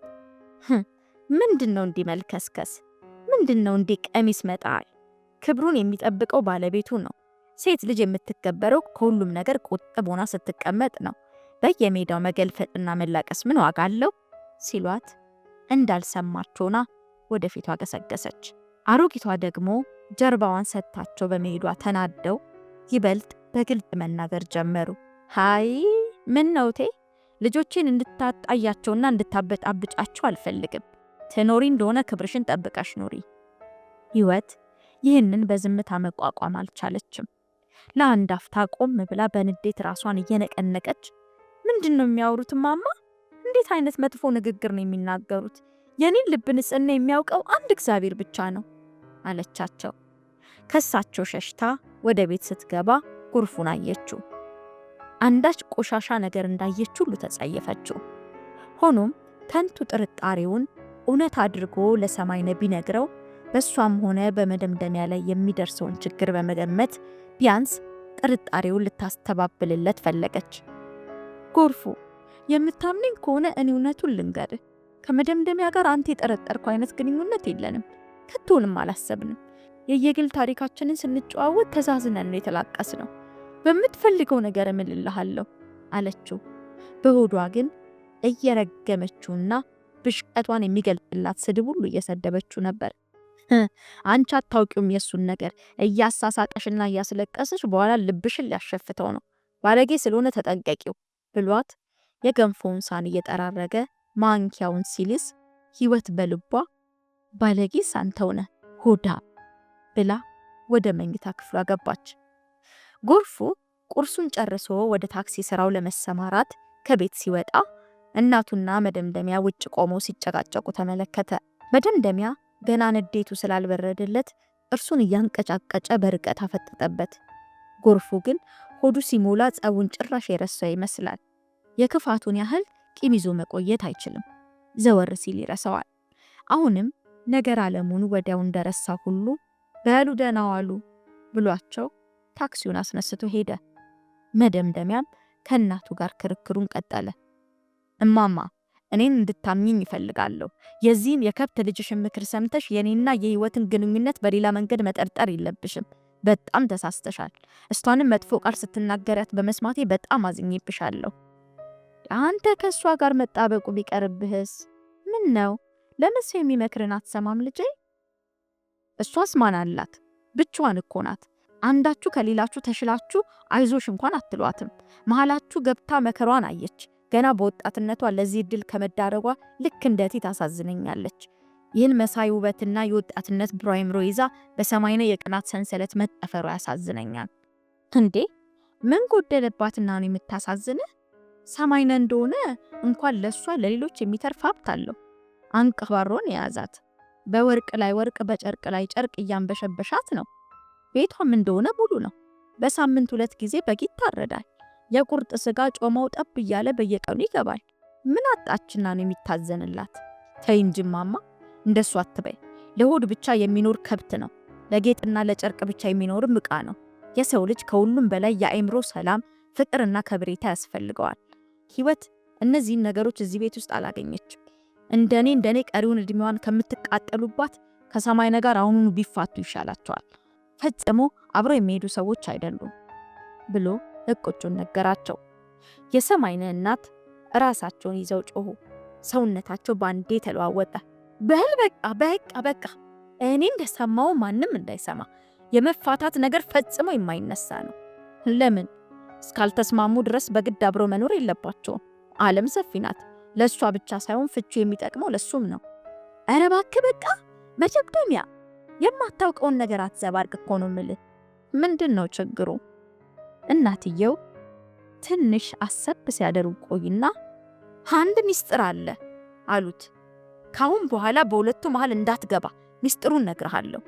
ምንድነው እንዲህ መልከስከስ? ምንድነው እንዲህ ቀሚስ መጣል? ክብሩን የሚጠብቀው ባለቤቱ ነው። ሴት ልጅ የምትከበረው ከሁሉም ነገር ቁጥብ ሆና ስትቀመጥ ነው። በየሜዳው መገልፈጥና መላቀስ ምን ዋጋ አለው? ሲሏት እንዳልሰማቸውና ወደፊቷ ገሰገሰች። አሮጊቷ ደግሞ ጀርባዋን ሰጥታቸው በመሄዷ ተናደው ይበልጥ በግልጥ መናገር ጀመሩ። ሃይ ምን ነውቴ? ልጆቼን እንድታጣያቸውና እንድታበጣብጫቸው አልፈልግም። ትኖሪ እንደሆነ ክብርሽን ጠብቀሽ ኑሪ። ህይወት ይህንን በዝምታ መቋቋም አልቻለችም። ለአንድ አፍታ ቆም ብላ በንዴት ራሷን እየነቀነቀች ምንድነው የሚያወሩት ማማ? እንዴት አይነት መጥፎ ንግግር ነው የሚናገሩት? የኔን ልብ ንጽህና የሚያውቀው አንድ እግዚአብሔር ብቻ ነው አለቻቸው። ከሳቸው ሸሽታ ወደ ቤት ስትገባ ጎርፉን አየችው። አንዳች ቆሻሻ ነገር እንዳየች ሁሉ ተጸየፈችው። ሆኖም ከንቱ ጥርጣሬውን እውነት አድርጎ ለሰማይነ ቢነግረው በሷም ሆነ በመደምደሚያ ላይ የሚደርሰውን ችግር በመገመት ቢያንስ ጥርጣሬውን ልታስተባብልለት ፈለገች። ጎርፉ የምታምነኝ ከሆነ እኔ እውነቱን ልንገርህ፣ ከመደምደሚያ ጋር አንተ የጠረጠርኩ አይነት ግንኙነት የለንም። ከቶንም አላሰብንም። የየግል ታሪካችንን ስንጨዋወት ተዛዝነን ነው የተላቀስነው። በምትፈልገው ነገር እምልልሃለሁ አለችው። በሆዷ ግን እየረገመችውና ብሽቀቷን የሚገልጽላት ስድብ ሁሉ እየሰደበችው ነበር። አንቺ አታውቂውም የሱን ነገር፣ እያሳሳቀሽና እያስለቀስሽ በኋላ ልብሽን ሊያሸፍተው ነው። ባለጌ ስለሆነ ተጠንቀቂው ብሏት የገንፎውን ሳህን እየጠራረገ ማንኪያውን ሲልስ ህይወት በልቧ ባለጌ አንተው ነህ ሆዳ ብላ ወደ መኝታ ክፍሏ ገባች። ጎርፉ ቁርሱን ጨርሶ ወደ ታክሲ ስራው ለመሰማራት ከቤት ሲወጣ እናቱና መደምደሚያ ውጭ ቆመው ሲጨቃጨቁ ተመለከተ። መደምደሚያ ገና ንዴቱ ስላልበረደለት እርሱን እያንቀጫቀጨ በርቀት አፈጠጠበት። ጎርፉ ግን ሆዱ ሲሞላ ጸቡን ጭራሽ የረሳው ይመስላል። የክፋቱን ያህል ቂም ይዞ መቆየት አይችልም። ዘወር ሲል ይረሳዋል። አሁንም ነገር ዓለሙን ወዲያው እንደረሳ ሁሉ በሉ ደህና ዋሉ ብሏቸው ታክሲውን አስነስቶ ሄደ። መደምደሚያም ከእናቱ ጋር ክርክሩን ቀጠለ። እማማ እኔን እንድታምኚኝ ይፈልጋለሁ። የዚህን የከብት ልጅሽን ምክር ሰምተሽ የኔና የህይወትን ግንኙነት በሌላ መንገድ መጠርጠር የለብሽም። በጣም ተሳስተሻል። እሷንም መጥፎ ቃል ስትናገሪያት በመስማቴ በጣም አዝኜብሻለሁ። አንተ ከሷ ጋር መጣበቁ ቢቀርብህስ? ምን ነው? ለምን ሰው የሚመክርን አትሰማም ልጄ? እሷስ ማን አላት? ብቻዋን እኮ ናት። አንዳችሁ ከሌላችሁ ተሽላችሁ አይዞሽ እንኳን አትሏትም። መሃላችሁ ገብታ መከሯን አየች። ገና በወጣትነቷ ለዚህ እድል ከመዳረጓ ልክ እንደቲ ታሳዝነኛለች። ይህን መሳይ ውበትና የወጣትነት ብሩህ አእምሮ ይዛ በሰማይነ የቅናት ሰንሰለት መጠፈሩ ያሳዝነኛል። እንዴ ምን ጎደለባትና ነው የምታሳዝንህ? ሰማይነ እንደሆነ እንኳን ለሷ ለሌሎች የሚተርፍ ሀብት አለው። አንቀባሮን የያዛት በወርቅ ላይ ወርቅ በጨርቅ ላይ ጨርቅ እያንበሸበሻት ነው። ቤቷም እንደሆነ ሙሉ ነው። በሳምንት 2 ጊዜ በግ ይታረዳል። የቁርጥ ስጋ ጮማው ጠብ እያለ በየቀኑ ይገባል። ምን አጣችና ነው የሚታዘንላት? ተይ እንጂ ማማ፣ እንደሱ አትበይ። ለሆድ ብቻ የሚኖር ከብት ነው። ለጌጥና ለጨርቅ ብቻ የሚኖርም ዕቃ ነው። የሰው ልጅ ከሁሉም በላይ የአእምሮ ሰላም፣ ፍቅርና ከብሬታ ያስፈልገዋል። ህይወት እነዚህን ነገሮች እዚህ ቤት ውስጥ አላገኘችም። እንደኔ ቀሪውን እድሜዋን ከምትቃጠሉባት ከሰማይነ ጋር አሁኑኑ ቢፋቱ ይሻላቸዋል። ፈጽሞ አብረው የሚሄዱ ሰዎች አይደሉም ብሎ እቅጩን ነገራቸው። የሰማይነ እናት ራሳቸውን ይዘው ጮሁ። ሰውነታቸው ባንዴ ተለዋወጠ። በል በቃ እኔ እንደሰማው ማንም እንዳይሰማ። የመፋታት ነገር ፈጽሞ የማይነሳ ነው። ለምን? እስካልተስማሙ ድረስ በግድ አብረው መኖር የለባቸውም። ዓለም ሰፊ ናት። ለሷ ብቻ ሳይሆን ፍቹ የሚጠቅመው ለሱም ነው። ኧረ እባክህ በቃ መጀብደሚያ፣ የማታውቀውን ነገር አትዘባርቅ እኮ ነው የምልህ። ምንድን ነው ችግሩ? እናትየው ትንሽ አሰብ ሲያደርጉ ቆይና አንድ ሚስጥር አለ አሉት። ካሁን በኋላ በሁለቱ መሃል እንዳትገባ፣ ሚስጥሩን ነግርሃለሁ።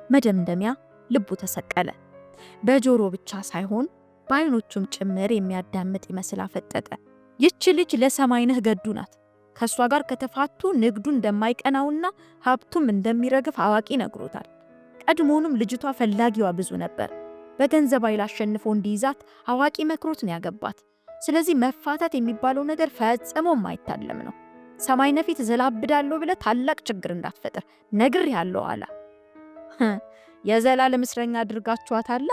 መደምደሚያ ልቡ ተሰቀለ። በጆሮ ብቻ ሳይሆን በአይኖቹም ጭምር የሚያዳምጥ ይመስል አፈጠጠ። ይች ልጅ ለሰማይነህ ገዱ ናት። ከሷ ጋር ከተፋቱ ንግዱ እንደማይቀናውና ሀብቱም እንደሚረግፍ አዋቂ ነግሮታል። ቀድሞውንም ልጅቷ ፈላጊዋ ብዙ ነበር። በገንዘብ ኃይል አሸንፎ እንዲይዛት አዋቂ መክሮት ነው ያገባት። ስለዚህ መፋታት የሚባለው ነገር ፈጽሞ የማይታለም ነው። ሰማይነህ ፊት ዘላብዳለሁ ብለህ ታላቅ ችግር እንዳትፈጥር ነግሬሃለሁ አላ። የዘላለም እስረኛ አድርጋችኋታላ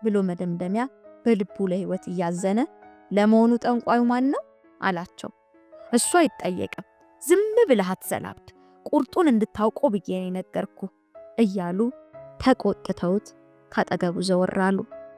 ብሎ መደምደሚያ በልቡ ለህይወት እያዘነ ለመሆኑ ጠንቋዩ ማን ነው አላቸው። እሱ አይጠየቅም፣ ዝም ብለህ አትዘላብድ፣ ቁርጡን እንድታውቀው ብዬ ነው የነገርኩ እያሉ ተቆጥተውት ካጠገቡ ዘወር አሉ።